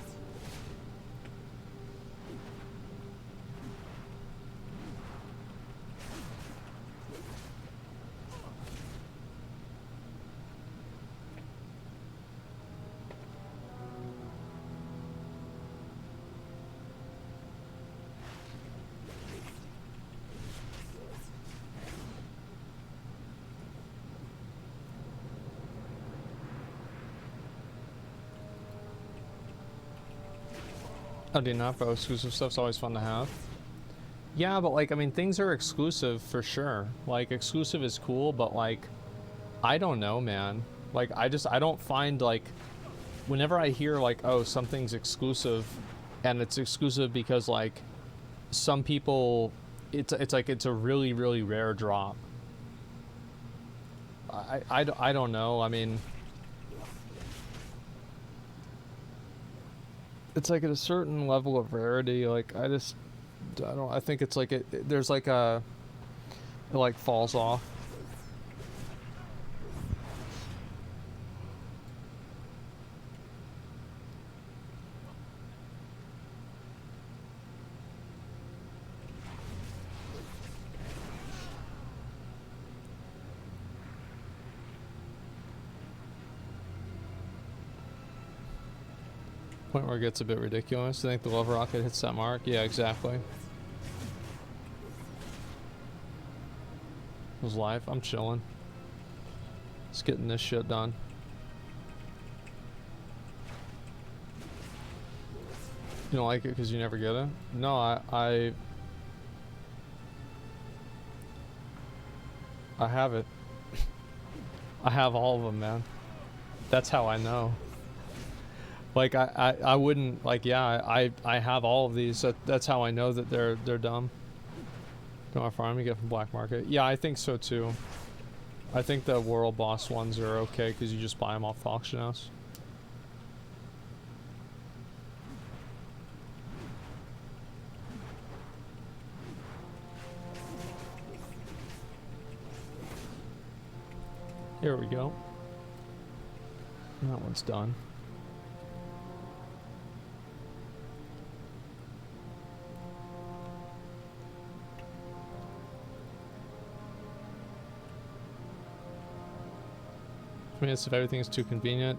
S1: Oh, do you not, bro? Exclusive stuff's always fun to have. Yeah, but like, I mean, things are exclusive for sure. Like, exclusive is cool, but like, I don't know, man. Like, I don't find like, whenever I hear like, oh, something's exclusive, and it's exclusive because like, some people, it's like, it's a really, really rare drop. I don't know, I mean... It's like at a certain level of rarity, like I think it's like there's like it like falls off. Point where it gets a bit ridiculous. I think the love rocket hits that mark. Yeah, exactly. Was live. I'm chilling. Just getting this shit done. You don't like it because you never get it? No, I have it. I have all of them, man. That's how I know. Like I wouldn't like, yeah, I have all of these. That's how I know that they're dumb. Don't have farm you get from black market. Yeah, I think so too. I think the world boss ones are okay because you just buy them off the auction house. Here we go. That one's done. I mean, if everything is too convenient,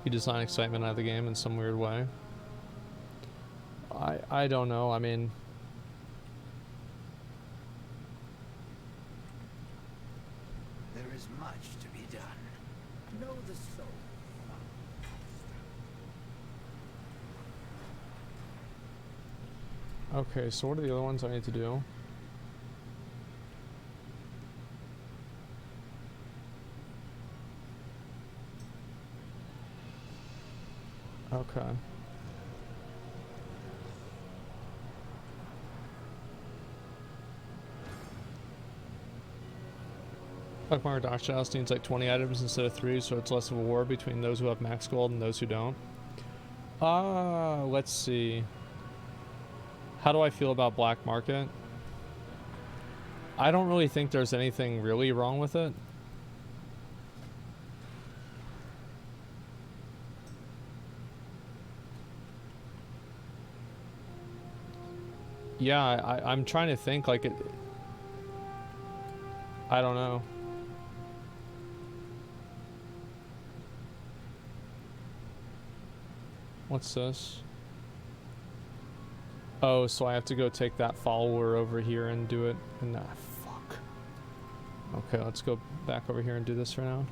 S1: you design excitement out of the game in some weird way. I don't know. I mean,
S4: There is much to be done. Know the soul.
S1: okay, so what are the other ones I need to do? Okay. Black Market Auction House needs like 20 items instead of 3, so it's less of a war between those who have max gold and those who don't. Let's see. How do I feel about Black Market? I don't really think there's anything really wrong with it. Yeah, I'm trying to think like it. I don't know. What's this? Oh, so I have to go take that follower over here and do it. And fuck. Okay, let's go back over here and do this for now.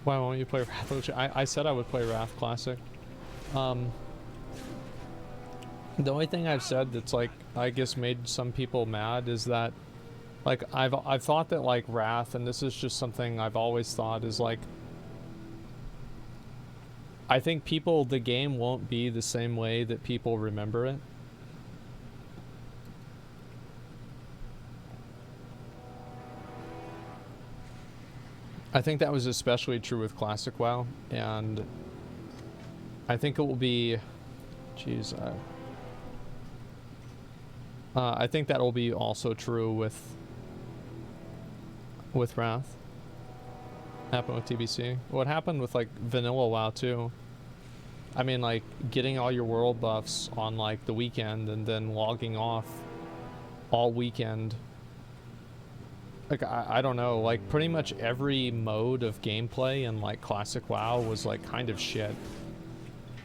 S1: Why won't you play Wrath? I said I would play Wrath Classic. The only thing I've said that's like, I guess made some people mad is that like I've thought that like Wrath, and this is just something I've always thought is like, I think the game won't be the same way that people remember it. I think that was especially true with Classic WoW, and I think it will be, geez, I think that will be also true with Wrath. Happened with TBC. What happened with like vanilla WoW too? I mean, like getting all your world buffs on like the weekend and then logging off all weekend. Like I don't know, like pretty much every mode of gameplay in like Classic WoW was like kind of shit.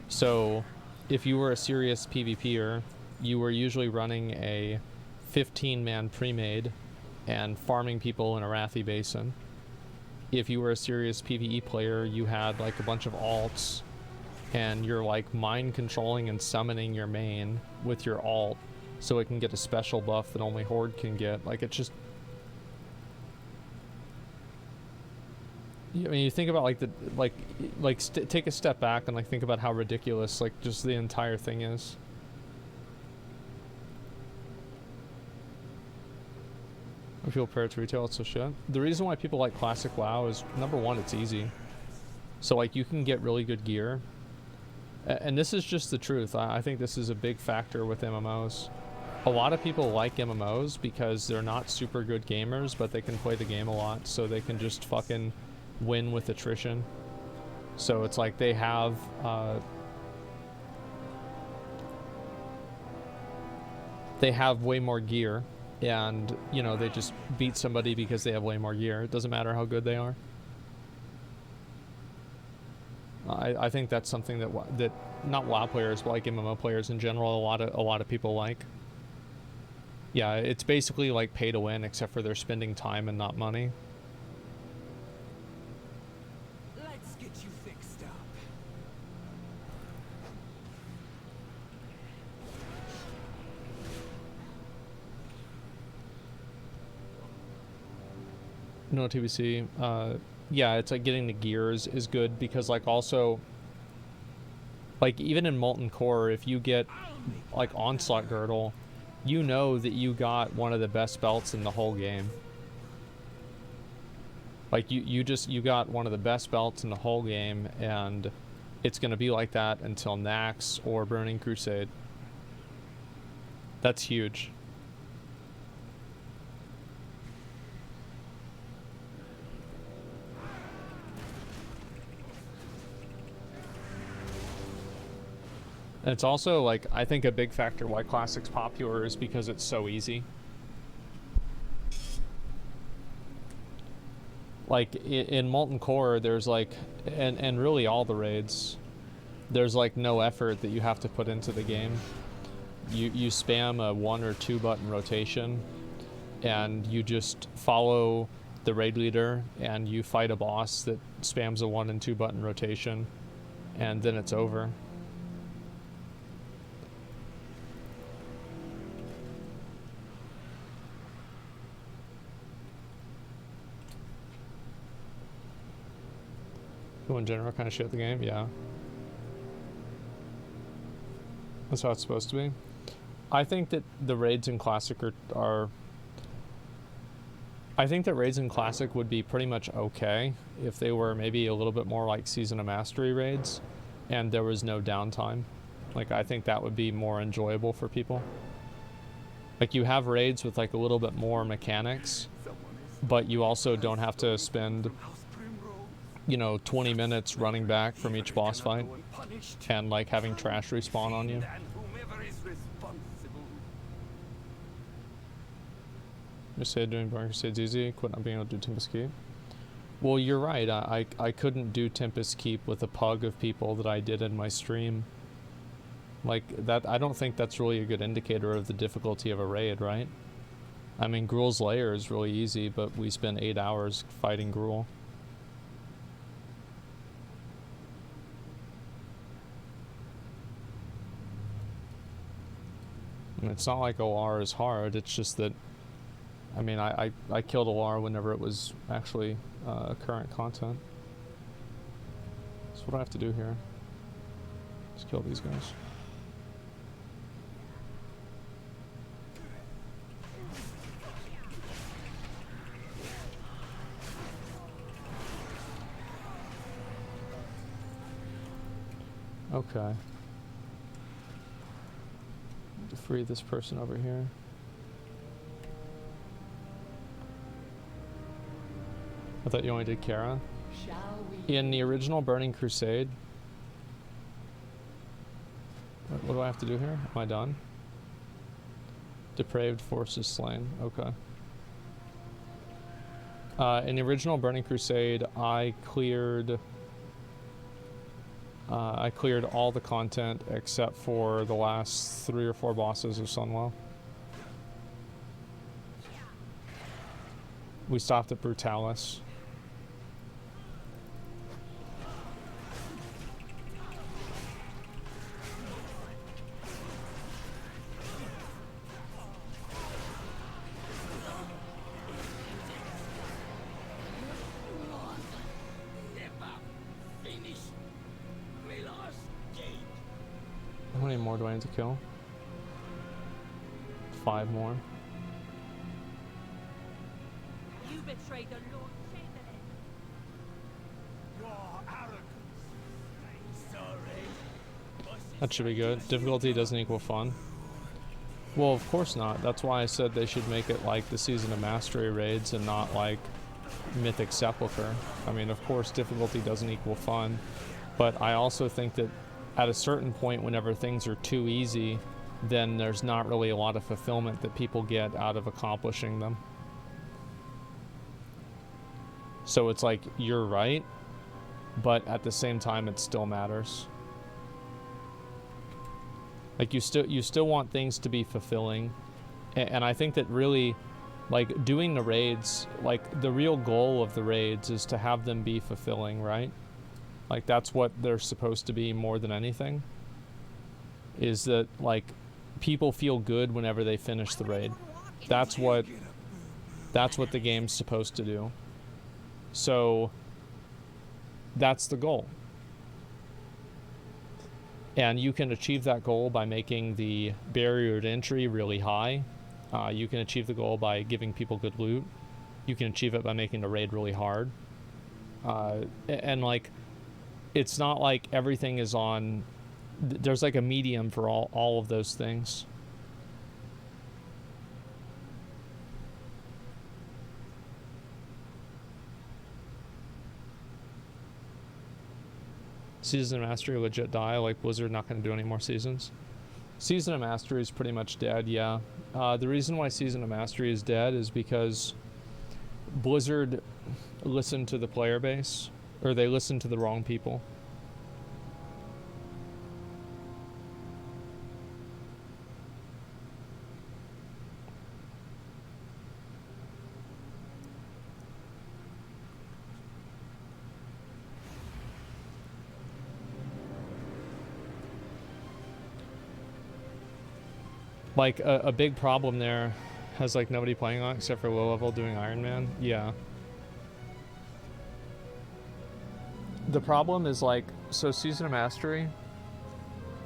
S1: So if you were a serious PvPer, you were usually running a 15-man pre-made and farming people in a Wrathy Basin. If you were a serious PvE player, you had like a bunch of alts and you're like mind controlling and summoning your main with your alt so it can get a special buff that only Horde can get. Like it just, I mean, you think about like the take a step back and like think about how ridiculous like just the entire thing is. I feel prepared to retail, it's so shit. The reason why people like Classic WoW is, number one, it's easy. So like you can get really good gear. And this is just the truth. I think this is a big factor with MMOs. A lot of people like MMOs because they're not super good gamers, but they can play the game a lot, so they can just fucking win with attrition. So it's like they have way more gear, and you know, they just beat somebody because they have way more gear. It doesn't matter how good they are. I think that's something that not WoW players, but like MMO players in general, a lot of people like. Yeah, it's basically like pay to win, except for they're spending time and not money.
S3: Let's get you fixed up.
S1: No TBC. Yeah, it's like getting the gears is good because like also like even in Molten Core, if you get like Onslaught Girdle, you know that you got one of the best belts in the whole game. Like you got one of the best belts in the whole game, and it's gonna be like that until Nax or Burning Crusade. That's huge. And it's also like, I think a big factor why Classic's popular is because it's so easy. Like in Molten Core, there's like, and really all the raids, there's like no effort that you have to put into the game. You spam a 1 or 2 button rotation, and you just follow the raid leader, and you fight a boss that spams a 1 and 2 button rotation, and then it's over. In general, kind of shit the game, yeah. That's how it's supposed to be. I think that the raids in Classic are I think that raids in Classic would be pretty much okay if they were maybe a little bit more like Season of Mastery raids and there was no downtime. Like, I think that would be more enjoyable for people. Like, you have raids with like a little bit more mechanics, but you also don't have to spend, you know, 20 minutes running back from each boss fight and like having trash respawn on you. You said doing Burning Crusade's easy, quit not being able to do Tempest Keep. Well, you're right. I couldn't do Tempest Keep with a pug of people that I did in my stream. Like, that, I don't think that's really a good indicator of the difficulty of a raid, right? I mean, Gruul's Lair is really easy, but we spent 8 hours fighting Gruul. And it's not like OR is hard, it's just that, I mean, I killed OR whenever it was actually current content. So what do I have to do here? Just kill these guys. Okay. To free this person over here. I thought you only did Kara. In the original Burning Crusade, what do I have to do here? Am I done? Depraved forces slain. Okay. In the original Burning Crusade, I cleared all the content except for the last 3 or 4 bosses of Sunwell. We stopped at Brutalis. How many more do I need to kill? 5 more.
S5: You betrayed the Lord Chamberlain.
S3: Your arrogance. Sorry.
S1: That should be good. Difficulty doesn't equal fun. Well, of course not. That's why I said they should make it like the Season of Mastery raids and not like Mythic Sepulchre. I mean, of course, difficulty doesn't equal fun, but I also think that at a certain point, whenever things are too easy, then there's not really a lot of fulfillment that people get out of accomplishing them. So it's like, you're right, but at the same time, it still matters. Like, you still want things to be fulfilling, and I think that really, like, doing the raids, like, the real goal of the raids is to have them be fulfilling, right? Like, that's what they're supposed to be more than anything. Is that, like, people feel good whenever they finish the raid. That's what the game's supposed to do. So, that's the goal. And you can achieve that goal by making the barrier to entry really high. You can achieve the goal by giving people good loot. You can achieve it by making the raid really hard. And like, it's not like everything is on... There's like a medium for all of those things. Season of Mastery legit die, like Blizzard not going to do any more seasons. Season of Mastery is pretty much dead, yeah. The reason why Season of Mastery is dead is because Blizzard listened to the player base, or they listened to the wrong people. Like, a big problem there has, like, nobody playing on it except for low level doing Iron Man. Yeah. The problem is, like, so Season of Mastery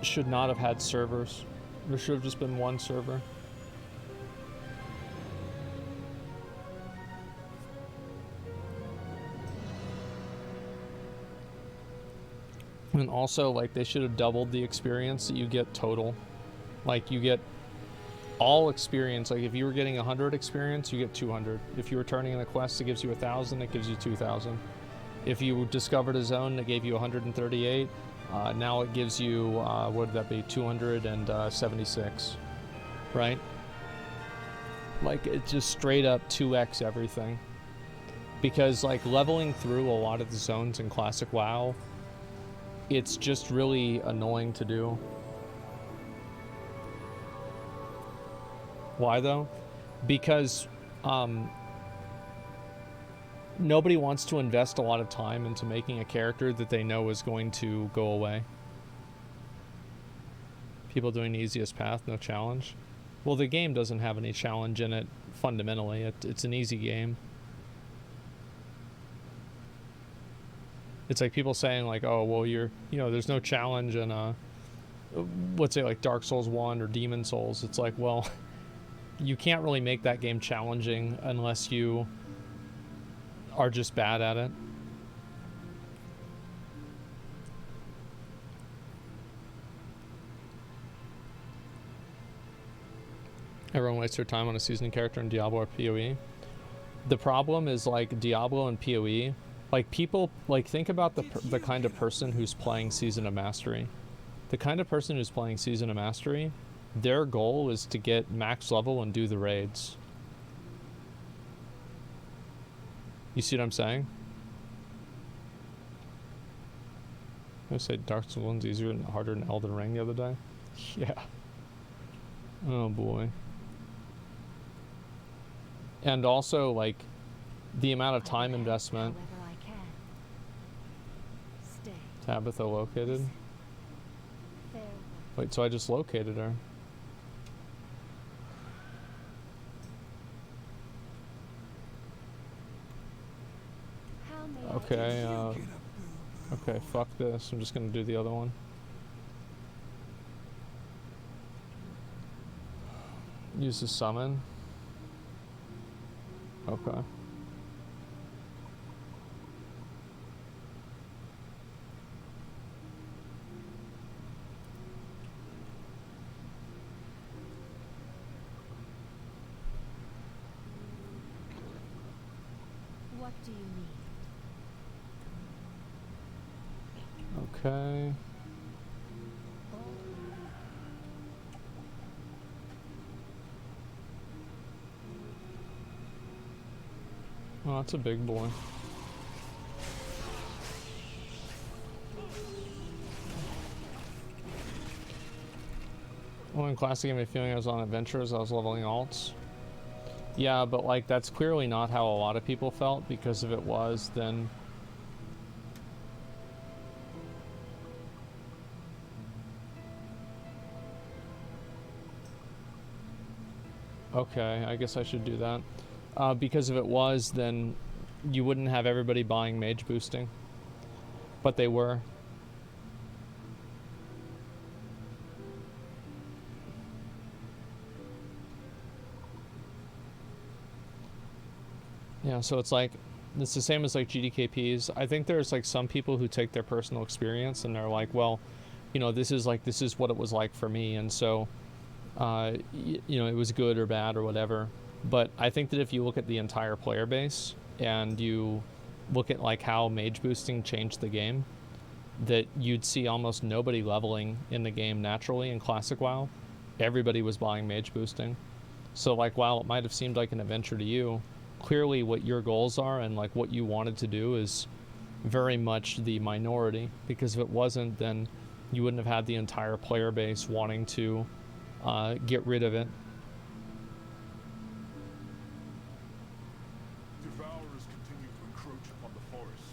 S1: should not have had servers. There should have just been one server. And also, like, they should have doubled the experience that you get total. Like, you get all experience. Like, if you were getting 100 experience, you get 200. If you were turning in a quest that gives you 1,000, it gives you 2,000. If you discovered a zone that gave you 138, now it gives you, what would that be, 276, right? Like, it's just straight up 2x everything. Because, like, leveling through a lot of the zones in Classic WoW, it's just really annoying to do. Why though? Because nobody wants to invest a lot of time into making a character that they know is going to go away. People doing the easiest path, no challenge. Well, the game doesn't have any challenge in it fundamentally. It's an easy game. It's like people saying, like, oh, well, there's no challenge in let's say like Dark Souls 1 or Demon Souls. It's like, well, you can't really make that game challenging unless you are just bad at it. Everyone wastes their time on a seasoned character in Diablo or PoE. The problem is, like, Diablo and PoE, like, people, like, think about the kind of person who's playing Season of Mastery. The kind of person who's playing Season of Mastery, their goal is to get max level and do the raids. You see what I'm saying? I say Dark Souls 1's easier and harder than Elden Ring the other day. Yeah. Oh boy. And also, like, the amount of time investment. Tabitha located? Wait, so I just located her. Okay, okay, fuck this. I'm just gonna do the other one. Use the summon. Okay.
S5: What do you need?
S1: Okay. Oh, that's a big boy. Well, in Classic gave me a feeling I was on adventures, I was leveling alts. Yeah, but like that's clearly not how a lot of people felt, because if it was, then okay, I guess I should do that. Because if it was, then you wouldn't have everybody buying mage boosting. But they were. Yeah, so it's like, it's the same as like GDKPs. I think there's like some people who take their personal experience and they're like, well, you know, this is what it was like for me, and so you know, it was good or bad or whatever. But I think that if you look at the entire player base and you look at like how mage boosting changed the game, that you'd see almost nobody leveling in the game naturally in Classic WoW. Everybody was buying mage boosting. So like, while it might have seemed like an adventure to you, clearly what your goals are and like what you wanted to do is very much the minority, because if it wasn't, then you wouldn't have had the entire player base wanting to get rid of it.
S2: Devourers continue to encroach upon the forest.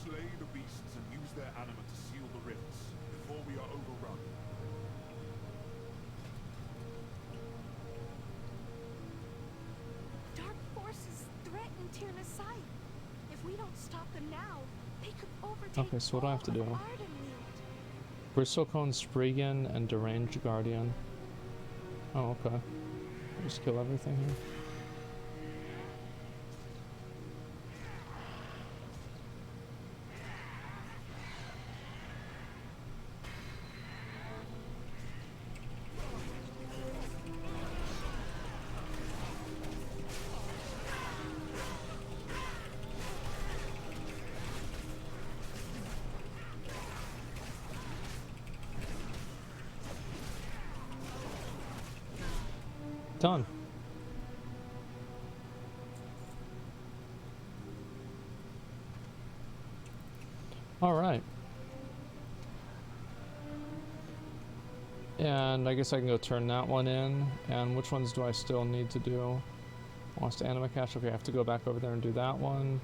S2: Slay the beasts and use their anima to seal the rifts before we are overrun.
S5: Dark forces threaten Tyrna's sight. If we don't stop them now, they could overtake.
S1: Okay, so what do I have to do?
S5: Ardenweald.
S1: Bristlecone, Spriggan, and Deranged Guardian. Oh, okay. Just kill everything here. Done. All right. And I guess I can go turn that one in. And which ones do I still need to do? Lost Anima Cache. Okay, I have to go back over there and do that one.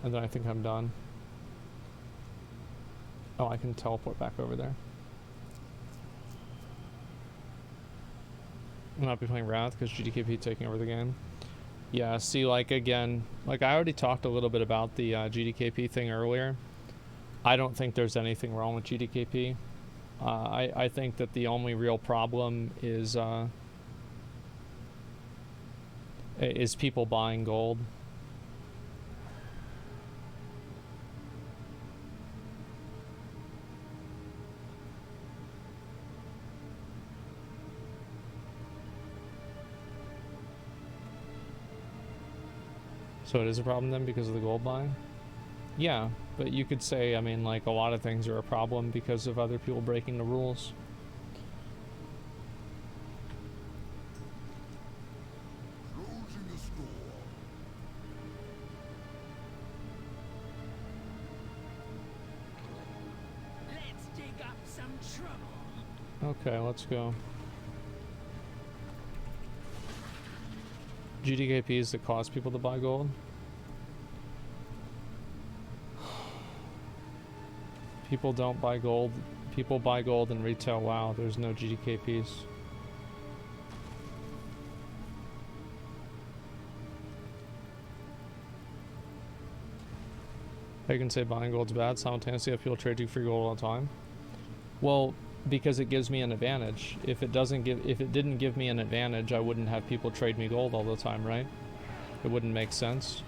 S1: And then I think I'm done. Oh, I can teleport back over there. I'll not be playing Wrath because GDKP taking over the game. Yeah, see, like, again, like, I already talked a little bit about the GDKP thing earlier. I don't think there's anything wrong with GDKP. I think that the only real problem is people buying gold. So it is a problem then because of the gold buying? Yeah, but you could say, I mean, like, a lot of things are a problem because of other people breaking the rules.
S2: Closing the store.
S3: Let's dig up some trouble.
S1: Okay, let's go. GDKPs that cause people to buy gold. People don't buy gold. People buy gold in retail WoW. There's no GDKPs. I can say buying gold's bad. Simultaneously, have people trade you free gold all the time. Well, because it gives me an advantage. If it didn't give me an advantage, I wouldn't have people trade me gold all the time, right? It wouldn't make sense.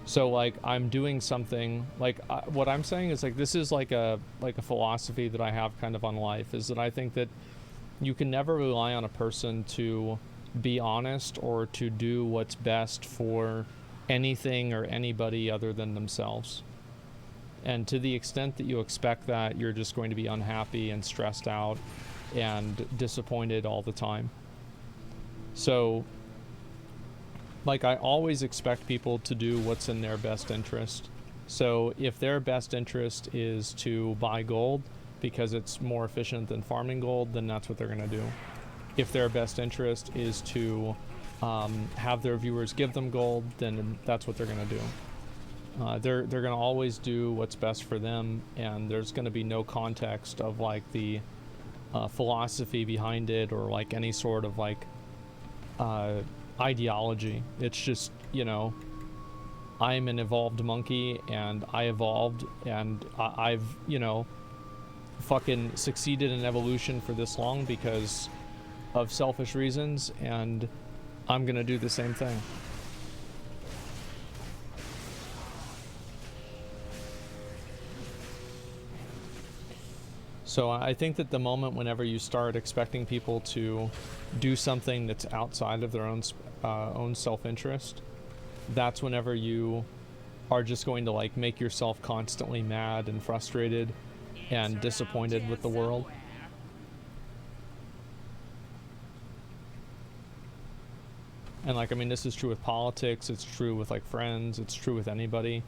S1: So like, I'm doing something like what I'm saying is like, this is like a philosophy that I have kind of on life, is that I think that you can never rely on a person to be honest or to do what's best for anything or anybody other than themselves. And to the extent that you expect that, you're just going to be unhappy and stressed out and disappointed all the time. So, like, I always expect people to do what's in their best interest. So if their best interest is to buy gold because it's more efficient than farming gold, then that's what they're going to do. If their best interest is to have their viewers give them gold, then that's what they're going to do. They're going to always do what's best for them, and there's going to be no context of like the philosophy behind it or like any sort of like ideology. It's just, you know, I'm an evolved monkey and I evolved and I've, you know, fucking succeeded in evolution for this long because of selfish reasons, and I'm gonna do the same thing. So I think that the moment whenever you start expecting people to do something that's outside of their own self-interest, that's whenever you are just going to like make yourself constantly mad and frustrated and disappointed with the world. And like, I mean, this is true with politics, it's true with like friends, it's true with anybody.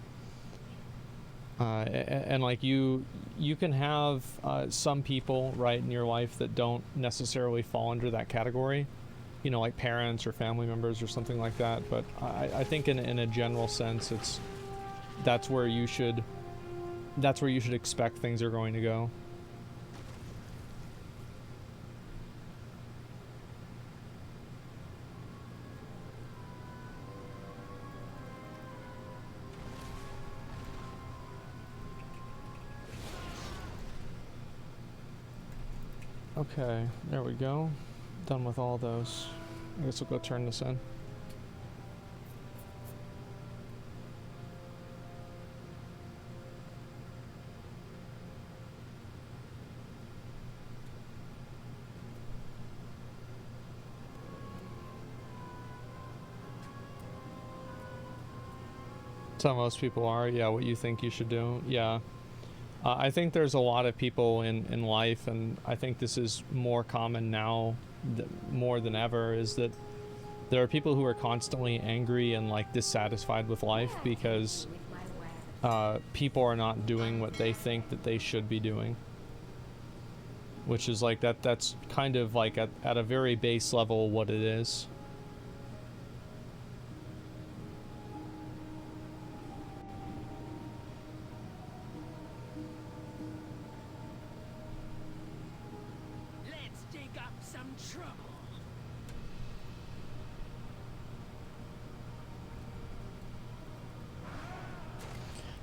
S1: And like you can have some people, right, in your life that don't necessarily fall under that category, you know, like parents or family members or something like that. But I think in a general sense, that's where you should expect things are going to go. Okay, there we go. Done with all those. I guess we'll go turn this in. That's how most people are. Yeah, what you think you should do. Yeah. I think there's a lot of people in life, and I think this is more common now more than ever, is that there are people who are constantly angry and like dissatisfied with life because people are not doing what they think that they should be doing. Which is like that's kind of like at a very base level what it is.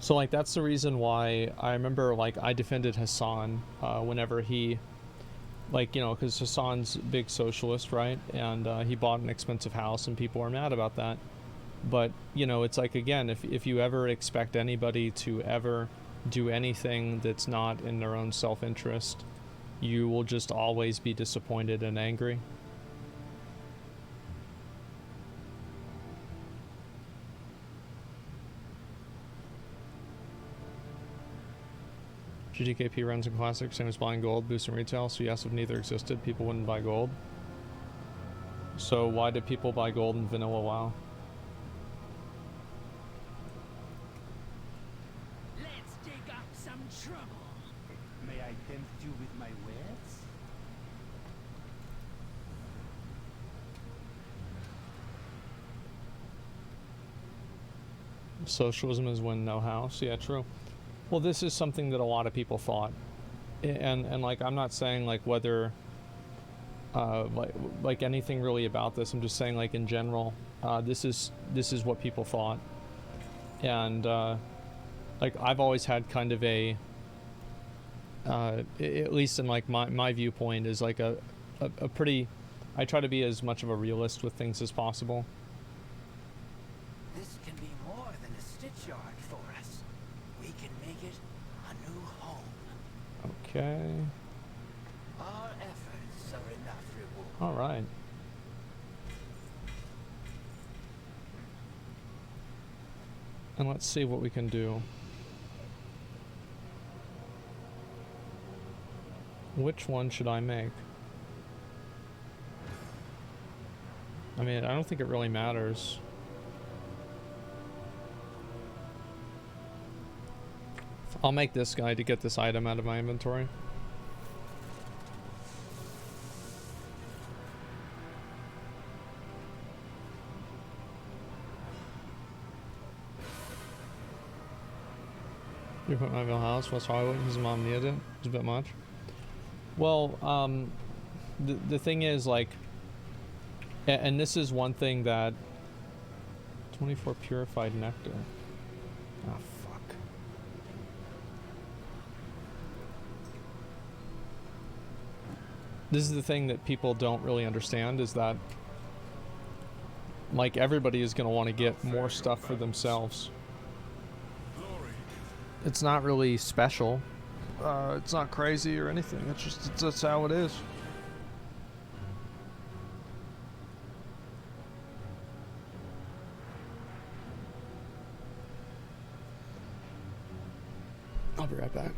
S1: So like that's the reason why I remember like I defended Hassan whenever he, like, you know, because Hassan's big socialist, right? And he bought an expensive house and people are mad about that. But, you know, it's like, again, if you ever expect anybody to ever do anything that's not in their own self-interest, you will just always be disappointed and angry. GDKP runs in Classic, same as buying gold, boosting retail, so yes, if neither existed, people wouldn't buy gold. So why did people buy gold in Vanilla WoW?
S3: Let's dig up some trouble. May I tempt you with my wares?
S1: Socialism is when no house. Yeah, true. Well, this is something that a lot of people thought, and like I'm not saying like whether like anything really about this. I'm just saying like in general, this is what people thought, and like I've always had kind of a at least in like my viewpoint is like a pretty. I try to be as much of a realist with things as possible.
S4: This can be more than a stitch yard for us. We can make it a new home.
S1: Okay.
S4: Our efforts are enough reward.
S1: All right. And let's see what we can do. Which one should I make? I mean, I don't think it really matters. I'll make this guy to get this item out of my inventory. You put my house, West Hollywood, his mom needed it. It's a bit much. Well, the thing is, like, and this is one thing that 24 purified nectar. Ah, fuck. This is the thing that people don't really understand, is that, like, everybody is going to want to get more stuff for themselves. It's not really special. It's not crazy or anything. It's just, that's how it is. I'll be right back.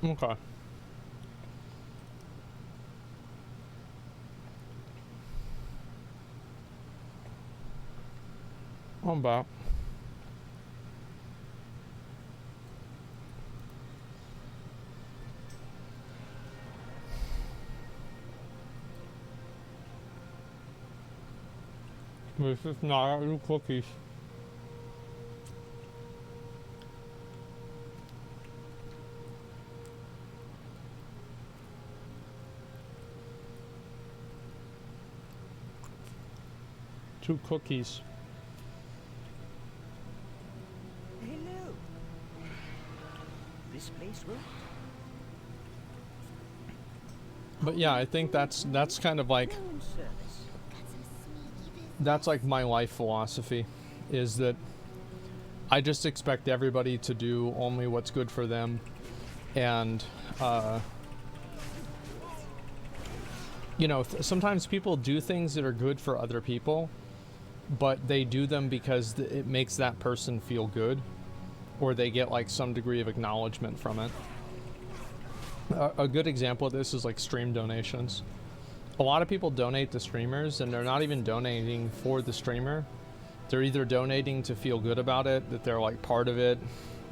S1: Okay. I'm back. This is not new cookies. Two cookies.
S4: Hello. This place worked?
S1: But yeah, I think that's kind of like,
S4: Room service.
S1: that's like my life philosophy, is that I just expect everybody to do only what's good for them, and you know, sometimes people do things that are good for other people, but they do them because it makes that person feel good, or they get like some degree of acknowledgement from it. A good example of this is like stream donations. A lot of people donate to streamers and they're not even donating for the streamer. They're either donating to feel good about it, that they're like part of it,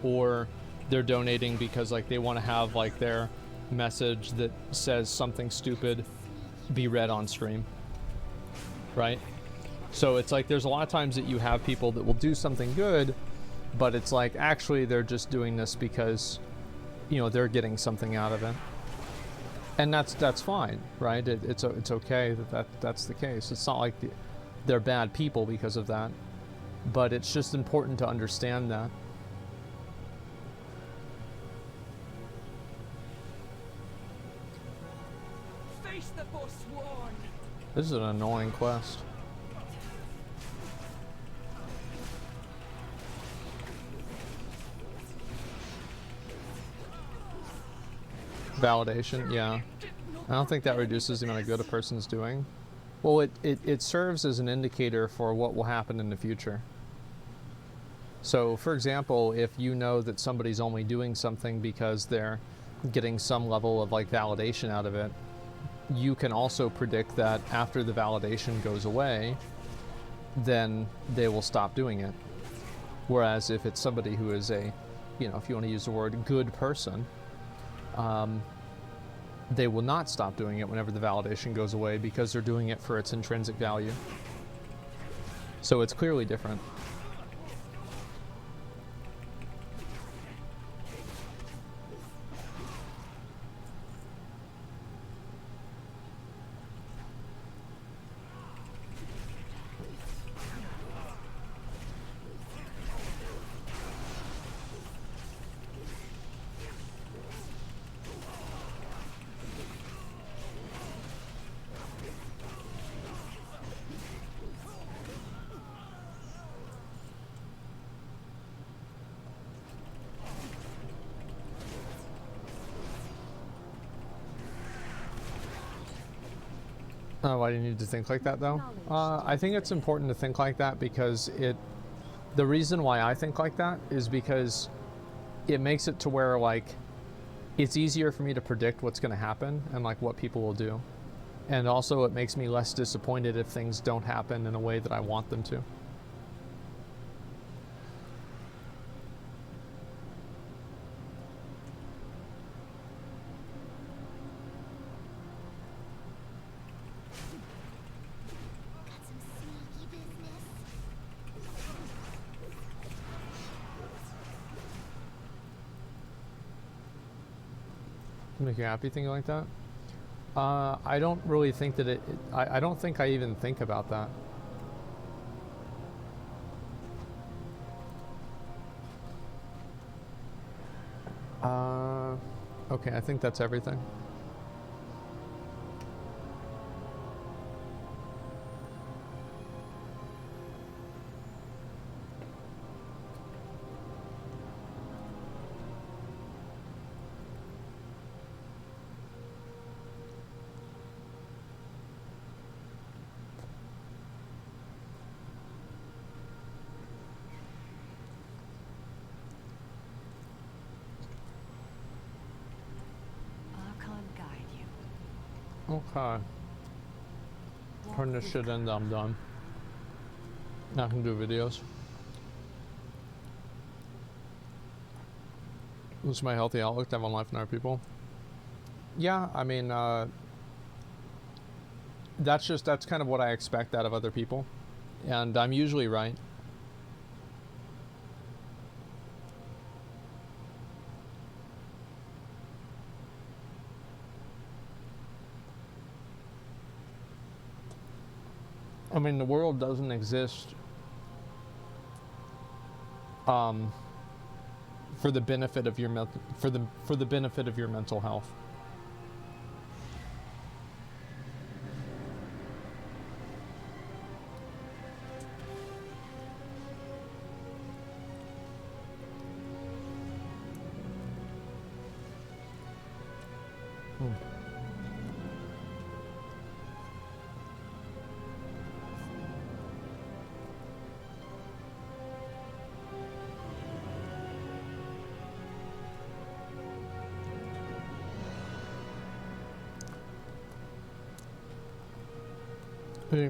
S1: or they're donating because like they want to have like their message that says something stupid be read on stream, right? So it's like there's a lot of times that you have people that will do something good, but it's like actually they're just doing this because, you know, they're getting something out of it. And that's fine, right? It's okay that's the case. It's not like they're bad people because of that, but it's just important to understand that.
S3: Face the forsworn.
S1: This is an annoying quest. Validation, yeah. I don't think that reduces the amount of good a person's doing. Well, it serves as an indicator for what will happen in the future. So, for example, if you know that somebody's only doing something because they're getting some level of like validation out of it, you can also predict that after the validation goes away, then they will stop doing it. Whereas if it's somebody who is a, you know, if you want to use the word good person, they will not stop doing it whenever the validation goes away because they're doing it for its intrinsic value. So it's clearly different. Why do you need to think like that, though? I think it's important to think like that because the reason why I think like that is because it makes it to where, like, it's easier for me to predict what's going to happen and, like, what people will do. And also it makes me less disappointed if things don't happen in a way that I want them to. Make you happy thinking like that? I don't really think that I don't think I even think about that. Okay, I think that's everything. Okay. Turn this shit in, I'm done. Now I can do videos. This is my healthy outlook to have on life and other people. Yeah, I mean, that's kind of what I expect out of other people. And I'm usually right. I mean, the world doesn't exist for the benefit of your for the benefit of your mental health.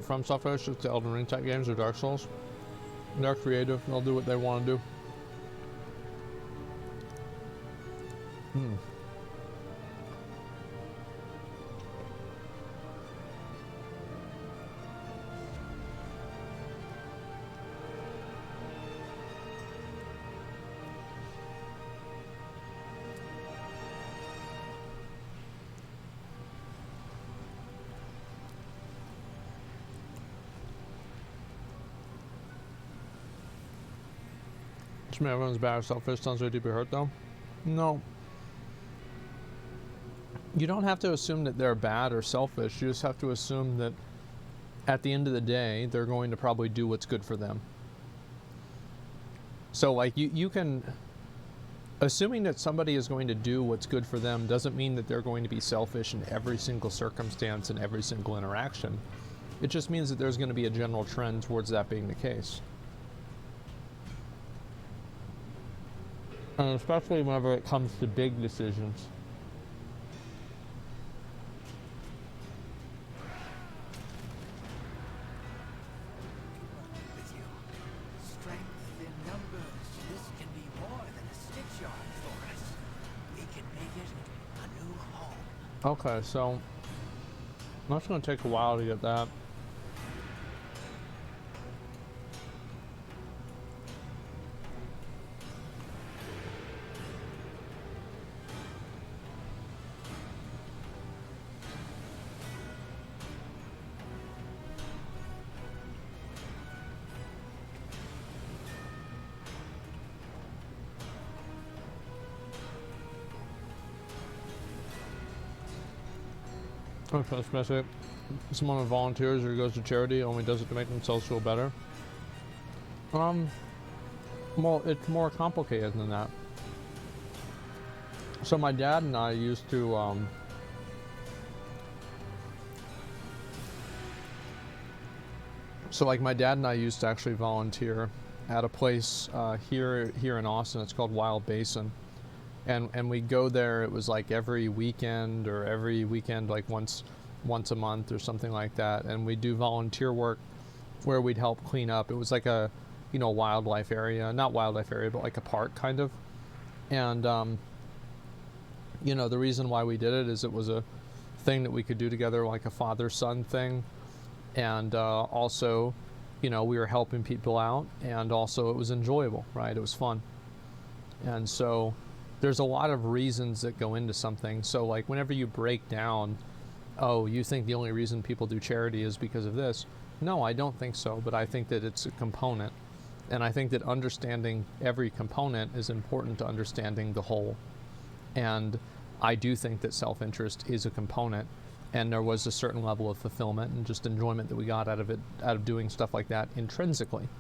S1: From software just to Elden Ring type games or Dark Souls. They're creative, they'll do what they want to do. I mean, everyone's bad or selfish, sounds really deeply hurt though. No. You don't have to assume that they're bad or selfish. You just have to assume that at the end of the day, they're going to probably do what's good for them. So like you can, assuming that somebody is going to do what's good for them doesn't mean that they're going to be selfish in every single circumstance and every single interaction. It just means that there's going to be a general trend towards that being the case. And especially whenever it comes to big decisions.
S4: With you. Strength in numbers. This can be more than a stitch yard for us. We can make it a new home.
S1: Okay, so that's going to take a while to get that. Okay, specific. Someone who volunteers or goes to charity only does it to make themselves feel better. Well, it's more complicated than that. So my dad and I used to, so like my dad and I used to actually volunteer at a place here in Austin. It's called Wild Basin. And we go there, it was like every weekend like once a month or something like that, and we do volunteer work where we'd help clean up. It was like a, you know, wildlife area, not wildlife area, but like a park kind of. And you know, the reason why we did it is it was a thing that we could do together, like a father-son thing, and also, you know, we were helping people out, and also it was enjoyable, right? It was fun. And so there's a lot of reasons that go into something. So like whenever you break down, oh, you think the only reason people do charity is because of this. No, I don't think so, but I think that it's a component. And I think that understanding every component is important to understanding the whole. And I do think that self-interest is a component, and there was a certain level of fulfillment and just enjoyment that we got out of it, out of doing stuff like that intrinsically.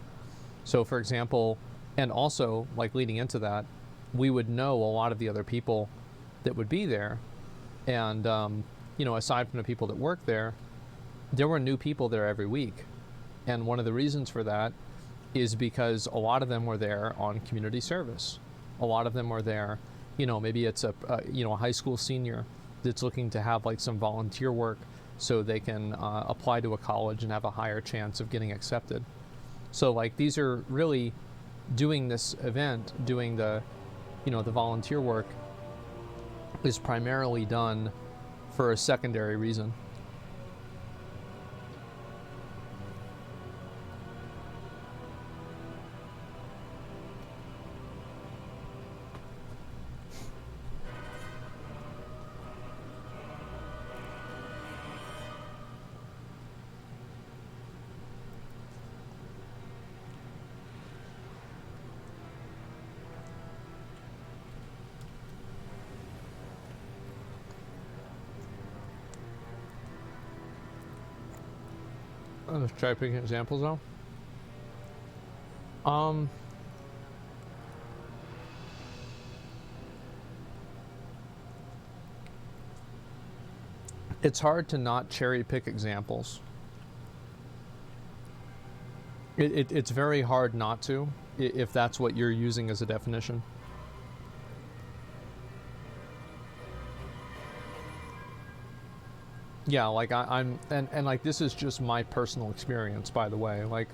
S1: So for example, and also like leading into that, we would know a lot of the other people that would be there. And, you know, aside from the people that work there were new people there every week. And one of the reasons for that is because a lot of them were there on community service. A lot of them were there, you know, maybe it's a high school senior that's looking to have like some volunteer work so they can apply to a college and have a higher chance of getting accepted. So like these are really doing this event, doing the, you know, the volunteer work is primarily done for a secondary reason. Let's try picking examples now. It's hard to not cherry pick examples. It's very hard not to, if that's what you're using as a definition. Yeah, like I'm like this is just my personal experience, by the way. Like,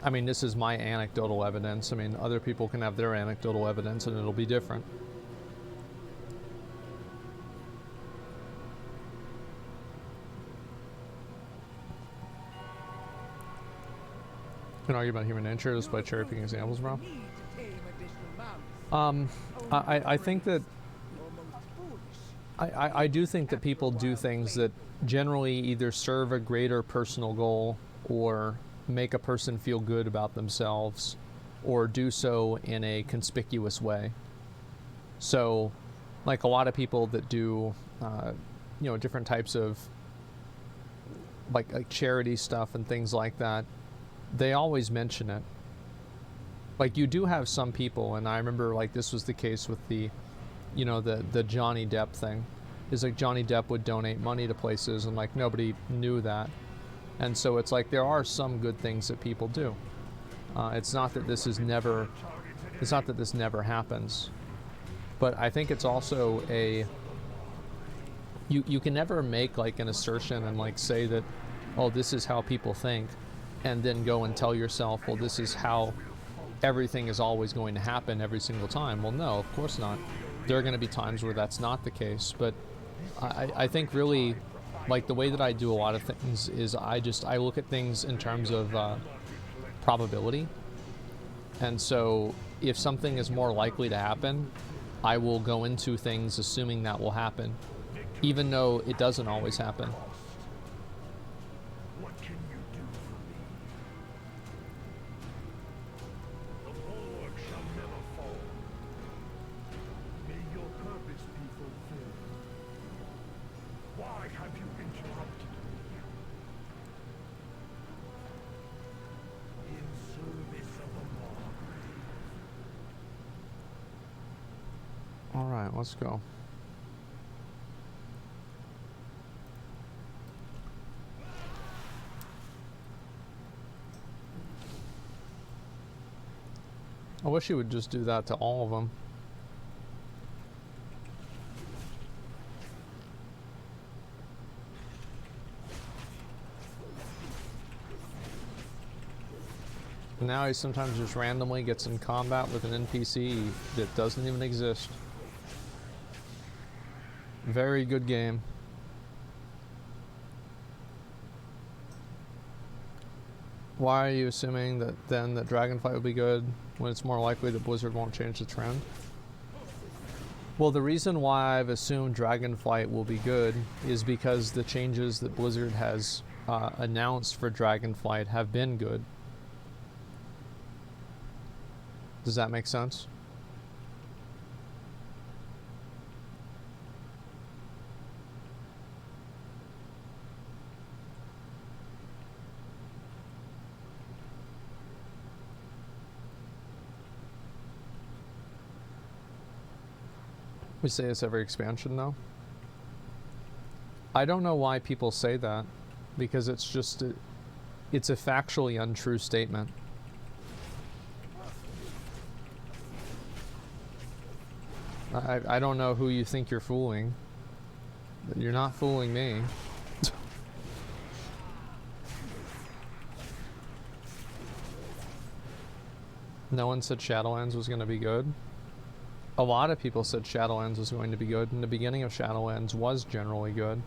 S1: I mean, this is my anecdotal evidence. I mean, other people can have their anecdotal evidence and it'll be different. You can argue about human nature just by cherry picking examples, bro. I think that I do think that people do things that generally either serve a greater personal goal or make a person feel good about themselves or do so in a conspicuous way. So, like a lot of people that do you know, different types of like charity stuff and things like that, they always mention it. Like, you do have some people, and I remember like this was the case with the, you know, the Johnny Depp thing, is like Johnny Depp would donate money to places and like nobody knew that. And so it's like there are some good things that people do. It's not that this never happens, but I think it's also you can never make like an assertion and like say that, oh, this is how people think, and then go and tell yourself, well, this is how everything is always going to happen every single time. Well, no, of course not. There are going to be times where that's not the case, but I think really, like, the way that I do a lot of things is I look at things in terms of probability. And so if something is more likely to happen, I will go into things assuming that will happen, even though it doesn't always happen.
S2: What can you do for me? The bulwark shall never fall. May your purpose be fulfilled. Why have you interrupted me? In service of the Margrave.
S1: All right, let's go. I wish you would just do that to all of them. Now he sometimes just randomly gets in combat with an NPC that doesn't even exist. Very good game. Why are you assuming that then that Dragonflight will be good when it's more likely that Blizzard won't change the trend? Well, the reason why I've assumed Dragonflight will be good is because the changes that Blizzard has announced for Dragonflight have been good. Does that make sense? We say this every expansion, though. I don't know why people say that, because it's just it's a factually untrue statement. I don't know who you think you're fooling, but you're not fooling me. No one said Shadowlands was going to be good. A lot of people said Shadowlands was going to be good, and the beginning of Shadowlands was generally good.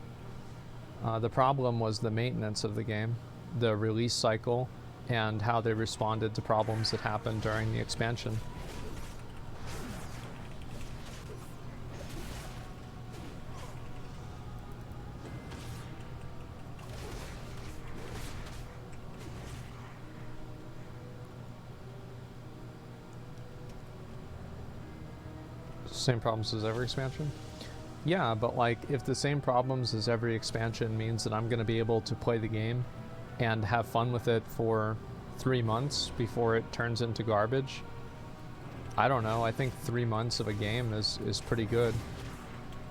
S1: The problem was the maintenance of the game, the release cycle, and how they responded to problems that happened during the expansion. Same problems as every expansion? Yeah, but like, if the same problems as every expansion means that I'm going to be able to play the game and have fun with it for 3 months before it turns into garbage, I don't know. I think 3 months of a game is pretty good.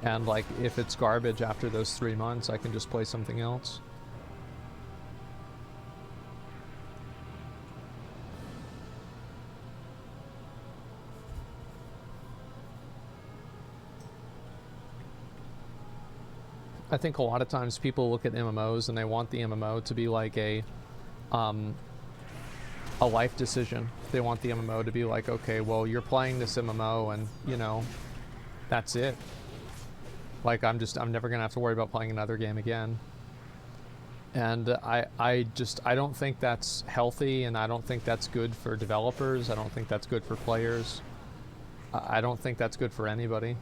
S1: And like, if it's garbage after those 3 months, I can just play something else. I think a lot of times people look at MMOs and they want the MMO to be like a life decision. They want the MMO to be like, okay, well, you're playing this MMO and, you know, that's it. Like, I'm never gonna have to worry about playing another game again. And I don't think that's healthy, and I don't think that's good for developers. I don't think that's good for players. I don't think that's good for anybody.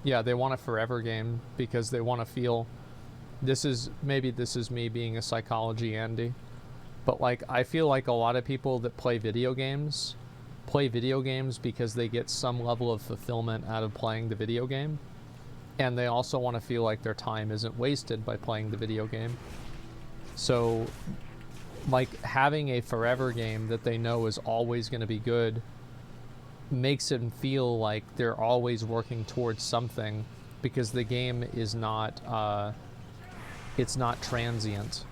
S1: Yeah, they want a forever game because they want to feel, maybe this is me being a psychology Andy, but like, I feel like a lot of people that play video games play video games because they get some level of fulfillment out of playing the video game, and they also want to feel like their time isn't wasted by playing the video game. So like having a forever game that they know is always going to be good makes them feel like they're always working towards something, because the game is not it's not transient.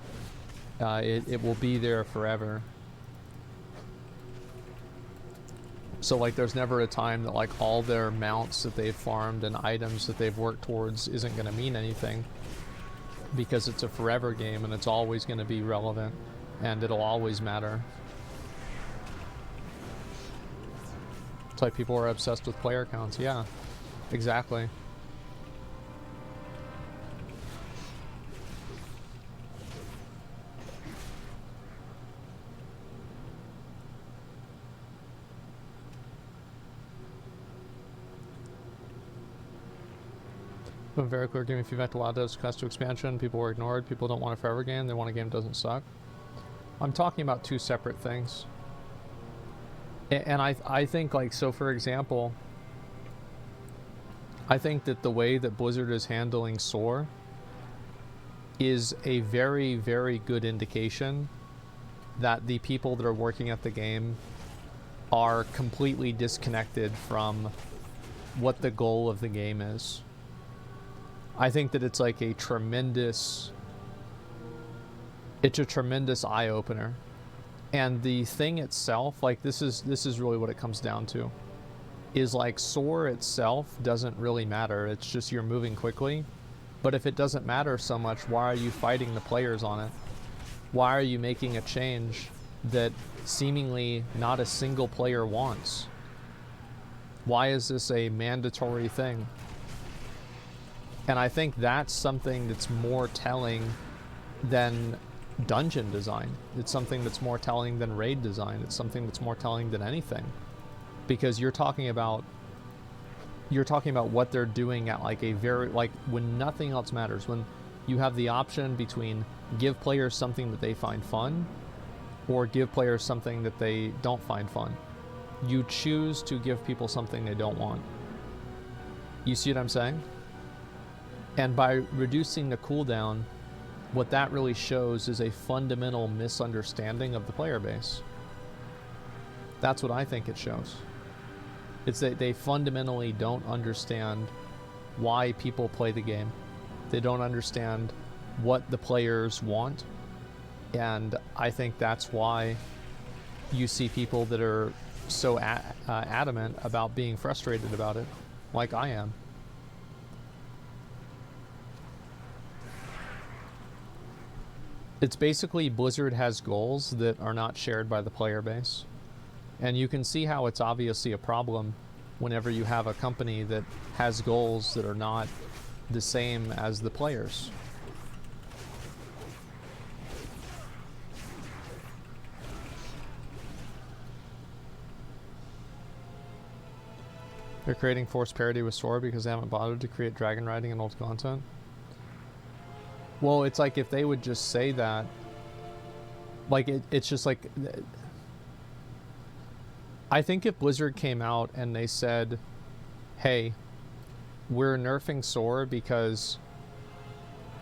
S1: It will be there forever. So like there's never a time that like all their mounts that they've farmed and items that they've worked towards isn't going to mean anything, because it's a forever game and it's always going to be relevant and it'll always matter. It's like people are obsessed with player counts. Yeah, exactly. Very clear gaming feedback to WoW does quest to expansion. People were ignored. People don't want a forever game. They want a game that doesn't suck. I'm talking about two separate things. And I think, like, so for example, I think that the way that Blizzard is handling SOAR is a very, very good indication that the people that are working at the game are completely disconnected from what the goal of the game is. I think that it's like a tremendous eye-opener. And the thing itself, like this is really what it comes down to, is like SOAR itself doesn't really matter. It's just you're moving quickly. But if it doesn't matter so much, why are you fighting the players on it? Why are you making a change that seemingly not a single player wants? Why is this a mandatory thing? And I think that's something that's more telling than dungeon design. It's something that's more telling than raid design. It's something that's more telling than anything. Because you're talking about what they're doing at like a very, like when nothing else matters, when you have the option between give players something that they find fun or give players something that they don't find fun. You choose to give people something they don't want. You see what I'm saying? And by reducing the cooldown, what that really shows is a fundamental misunderstanding of the player base. That's what I think it shows. It's that they fundamentally don't understand why people play the game. They don't understand what the players want. And I think that's why you see people that are so adamant about being frustrated about it, like I am. It's basically Blizzard has goals that are not shared by the player base. And you can see how it's obviously a problem whenever you have a company that has goals that are not the same as the players. They're creating forced parity with SOAR because they haven't bothered to create dragon riding and old content. Well, it's like if they would just say that, like it's just like, I think if Blizzard came out and they said, hey, we're nerfing SOAR because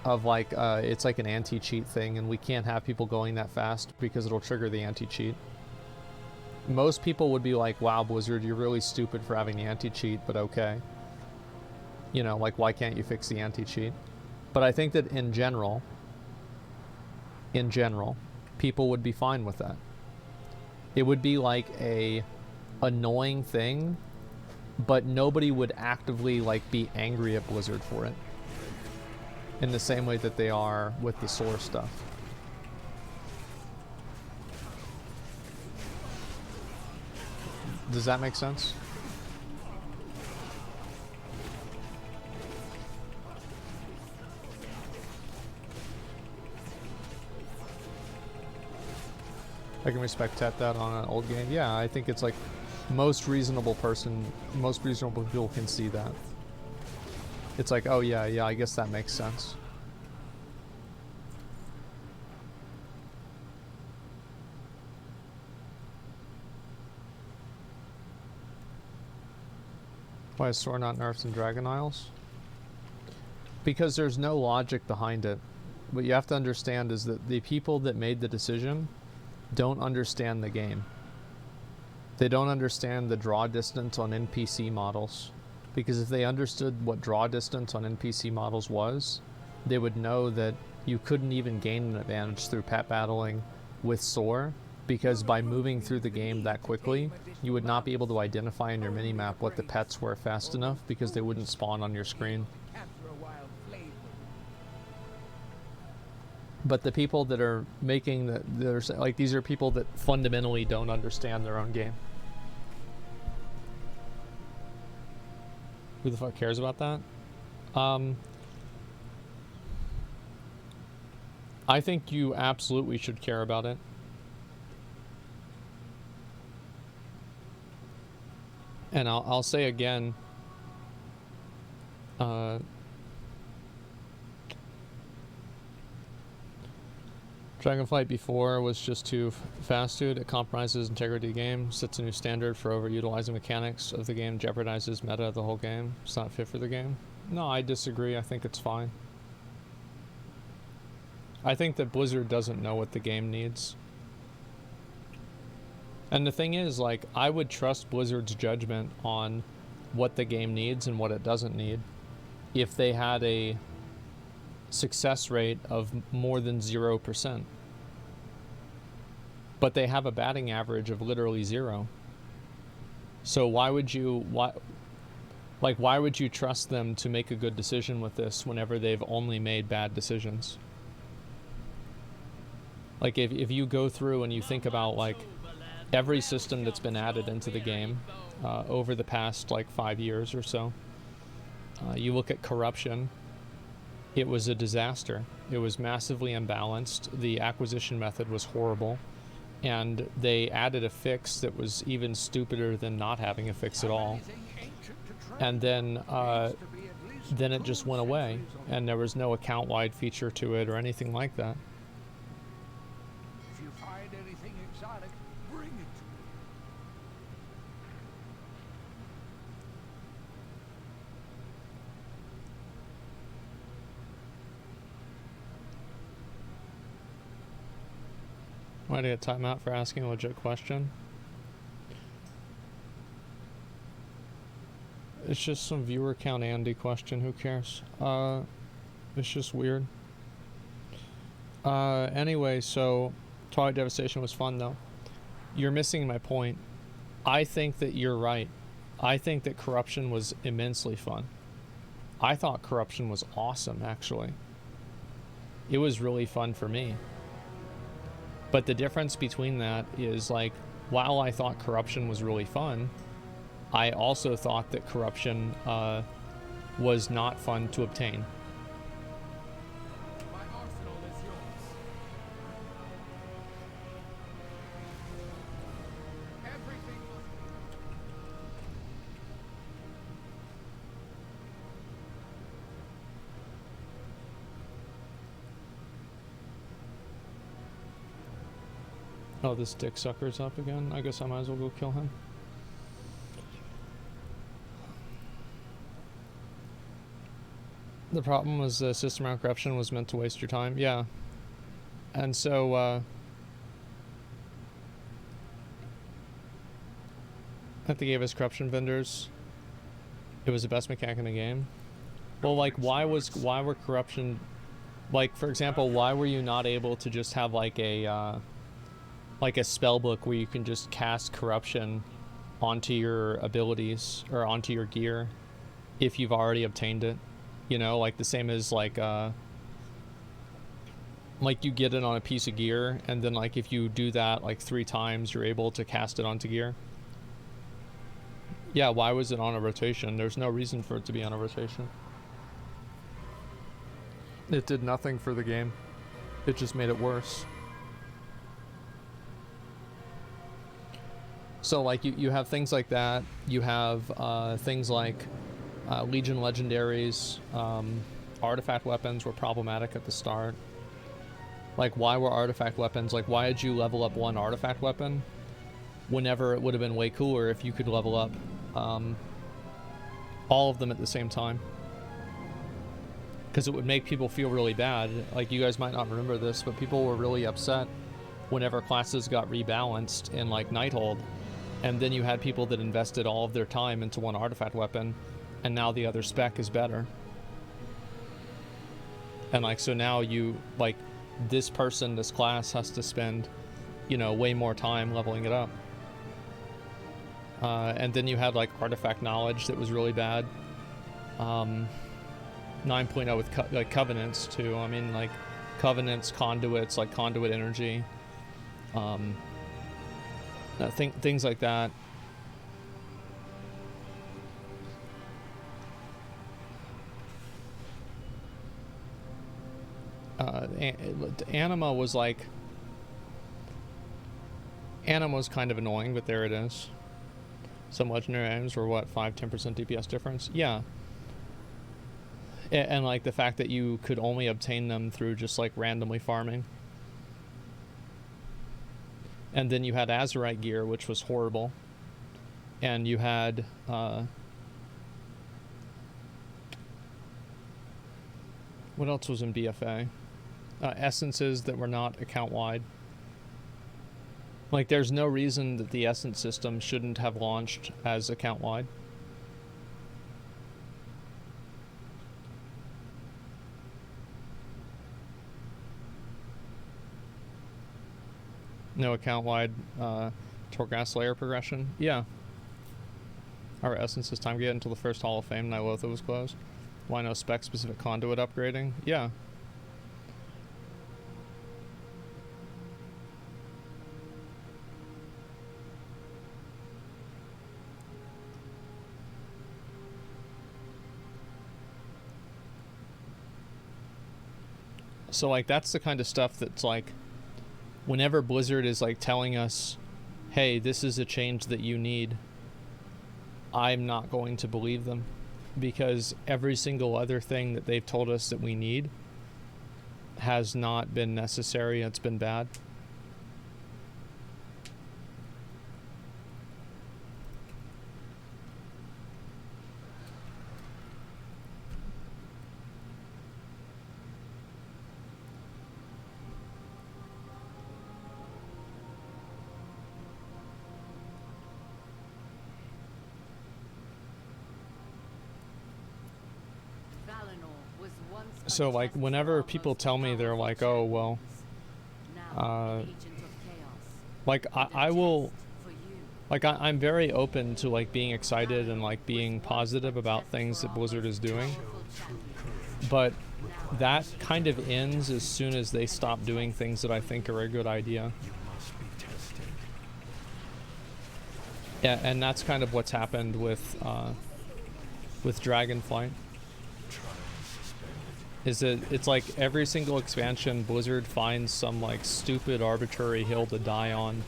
S1: of like, it's like an anti-cheat thing and we can't have people going that fast because it'll trigger the anti-cheat. Most people would be like, wow, Blizzard, you're really stupid for having the anti-cheat, but okay. You know, like, why can't you fix the anti-cheat? But I think that in general, people would be fine with that. It would be like a annoying thing, but nobody would actively like be angry at Blizzard for it. In the same way that they are with the SOAR stuff. Does that make sense? I can respect that on an old game. Yeah, I think it's like most reasonable people can see that. It's like, oh yeah, I guess that makes sense. Why is Sword not nerfed in Dragon Isles? Because there's no logic behind it. What you have to understand is that the people that made the decision don't understand the game. They don't understand the draw distance on NPC models. Because if they understood what draw distance on NPC models was, they would know that you couldn't even gain an advantage through pet battling with Soar, because by moving through the game that quickly, you would not be able to identify in your minimap what the pets were fast enough because they wouldn't spawn on your screen. But the people that are making like, these are people that fundamentally don't understand their own game. Who the fuck cares about that? I think you absolutely should care about it. And I'll say again, Dragonflight before was just too fast, dude. It compromises integrity of the game, sets a new standard for overutilizing mechanics of the game, jeopardizes meta of the whole game. It's not fit for the game. No, I disagree. I think it's fine. I think that Blizzard doesn't know what the game needs. And the thing is, like, I would trust Blizzard's judgment on what the game needs and what it doesn't need if they had a success rate of more than 0%. But they have a batting average of literally 0. So why would you trust them to make a good decision with this whenever they've only made bad decisions? Like, if you go through and you think about, like, every system that's been added into the game over the past, like, 5 years or so, you look at corruption, it was a disaster. It was massively imbalanced. The acquisition method was horrible. And they added a fix that was even stupider than not having a fix at all. And then it just went away. And there was no account-wide feature to it or anything like that.
S3: If you find anything exotic, bring it to me.
S1: Why did I get timeout for asking a legit question? It's just some viewer count Andy question, who cares? It's just weird. Anyway, so Twilight Devastation was fun though. You're missing my point. I think that you're right. I think that Corruption was immensely fun. I thought Corruption was awesome, actually. It was really fun for me. But the difference between that is, like, while I thought Corruption was really fun, I also thought that Corruption was not fun to obtain.
S3: My arsenal is yours. Everything will...
S1: Oh, this dick sucker's up again. I guess I might as well go kill him. The problem was the system around Corruption was meant to waste your time. Yeah. And so, that they gave us Corruption vendors. It was the best mechanic in the game. Well, like, why were Corruption... Like, for example, why were you not able to just have, like a spell book where you can just cast Corruption onto your abilities or onto your gear if you've already obtained it? You know, like the same as like you get it on a piece of gear, and then like if you do that like 3 times, you're able to cast it onto gear. Yeah, why was it on a rotation? There's no reason for it to be on a rotation. It did nothing for the game. It just made it worse. So like you have things like that. You have things like Legion legendaries, artifact weapons were problematic at the start. Like, why were artifact weapons, like, why did you level up one artifact weapon whenever it would have been way cooler if you could level up all of them at the same time. Because it would make people feel really bad. Like, you guys might not remember this, but people were really upset whenever classes got rebalanced in, like, Nighthold. And then you had people that invested all of their time into one artifact weapon, and now the other spec is better. And, like, so now you, like, this person, this class has to spend, you know, way more time leveling it up. And then you had, like, artifact knowledge that was really bad. 9.0 with like covenants too. I mean, like covenants, conduits, like conduit energy, things like that. Anima was like, Anima was kind of annoying, but there it is. Some legendary items were what, 5-10% DPS difference? Yeah. And like the fact that you could only obtain them through just like randomly farming. And then you had Azurite gear, which was horrible. And you had what else was in BFA? Essences that were not account wide. Like, there's no reason that the essence system shouldn't have launched as account wide. No account-wide Torghast layer progression? Yeah. Our essences time get until the first Hall of Fame Nilotha was closed. Why no spec-specific conduit upgrading? Yeah. So, like, that's the kind of stuff that's, like, whenever Blizzard is like telling us, hey, this is a change that you need, I'm not going to believe them, because every single other thing that they've told us that we need has not been necessary. It's been bad. So, like, whenever people tell me, they're like, oh, well, like, I will, like, I'm very open to, like, being excited and, like, being positive about things that Blizzard is doing. But that kind of ends as soon as they stop doing things that I think are a good idea. Yeah, and that's kind of what's happened with Dragonflight. Is that it's like every single expansion, Blizzard finds some like stupid arbitrary hill to die on,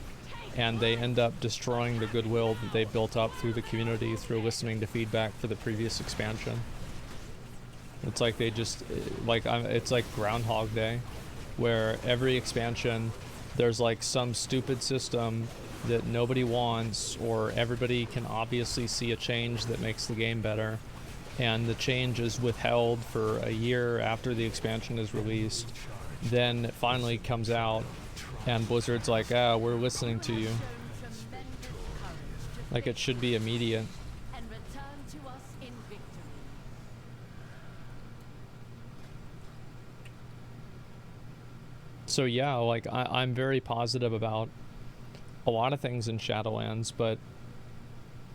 S1: and they end up destroying the goodwill that they built up through the community through listening to feedback for the previous expansion. It's like they just it's like Groundhog Day, where every expansion there's like some stupid system that nobody wants, or everybody can obviously see a change that makes the game better, and the change is withheld for a year after the expansion is released. Then it finally comes out, and Blizzard's like, ah, we're listening to you. Like, it should be immediate. So yeah, like, I'm very positive about a lot of things in Shadowlands, but...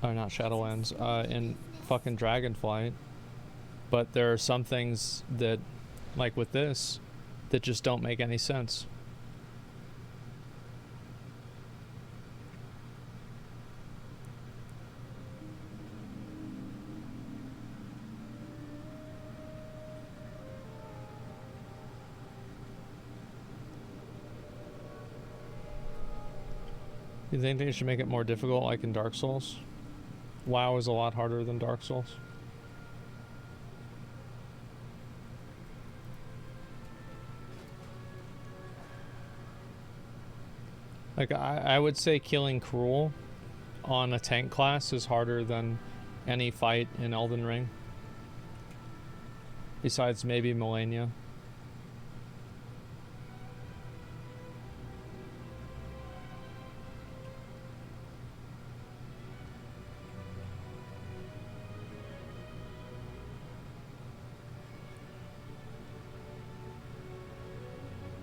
S1: or not Shadowlands, in fucking Dragonflight. But there are some things that, like with this, that just don't make any sense. You think they should make it more difficult like in Dark Souls? WoW is a lot harder than Dark Souls. Like, I would say killing Cruel on a tank class is harder than any fight in Elden Ring. Besides maybe Melania.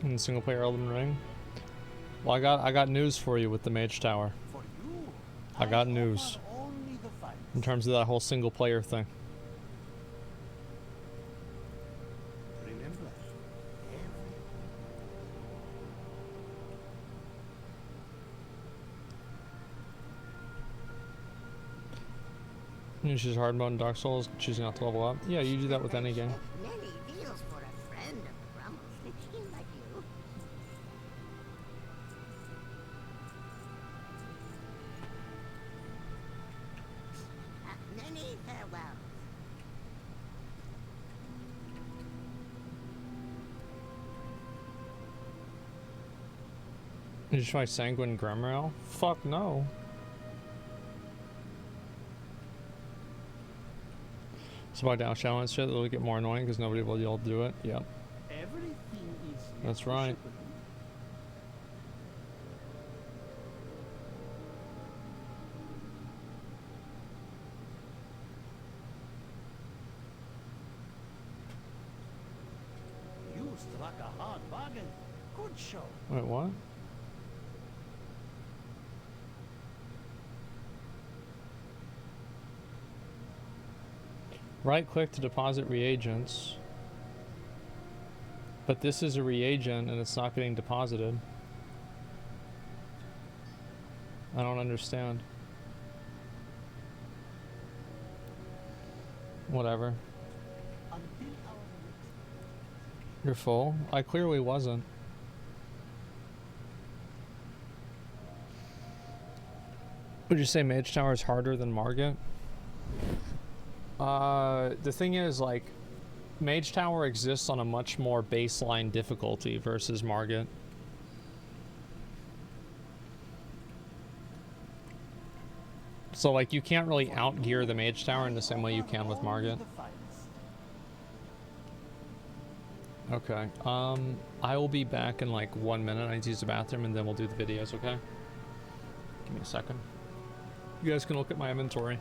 S1: In single player Elden Ring. Well, I got news for you with the Mage Tower.
S4: For you,
S1: I got news
S4: offer only the finest.
S1: in terms of that whole single player thing.
S4: Remember,
S1: You choose hard mode in Dark Souls, choosing not to level up. Yeah, you do that with any game.
S6: Many deals for a friend of the Grumbles, like you. Many farewells.
S1: Did you try Sanguine Gremrail? Fuck no. So by down challenge shit, it'll get more annoying because nobody will be able to do it. Yep.
S4: everything is
S1: That's right.
S4: negotiable. You struck a hard bargain. Good show.
S1: Wait, what? Right click to deposit reagents. But this is a reagent and it's not getting deposited. I don't understand. Whatever.
S4: Until our next
S1: You're full? I clearly wasn't. Would you say Mage Tower is harder than Margit? The thing is, like, Mage Tower exists on a much more baseline difficulty versus Margit. So, like, you can't really outgear the Mage Tower in the same way you can with Margit.
S4: the finest.
S1: Okay, I will be back in like 1 minute. I need to use the bathroom and then we'll do the videos, okay? Give me a second. You guys can look at my inventory.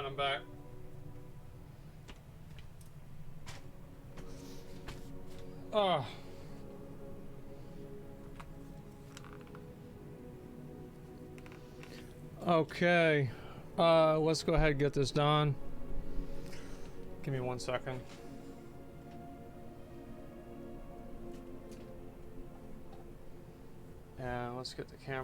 S1: Alright, I'm back. Oh. Okay. Let's go ahead and get this done. Give me 1 second. And let's get the camera.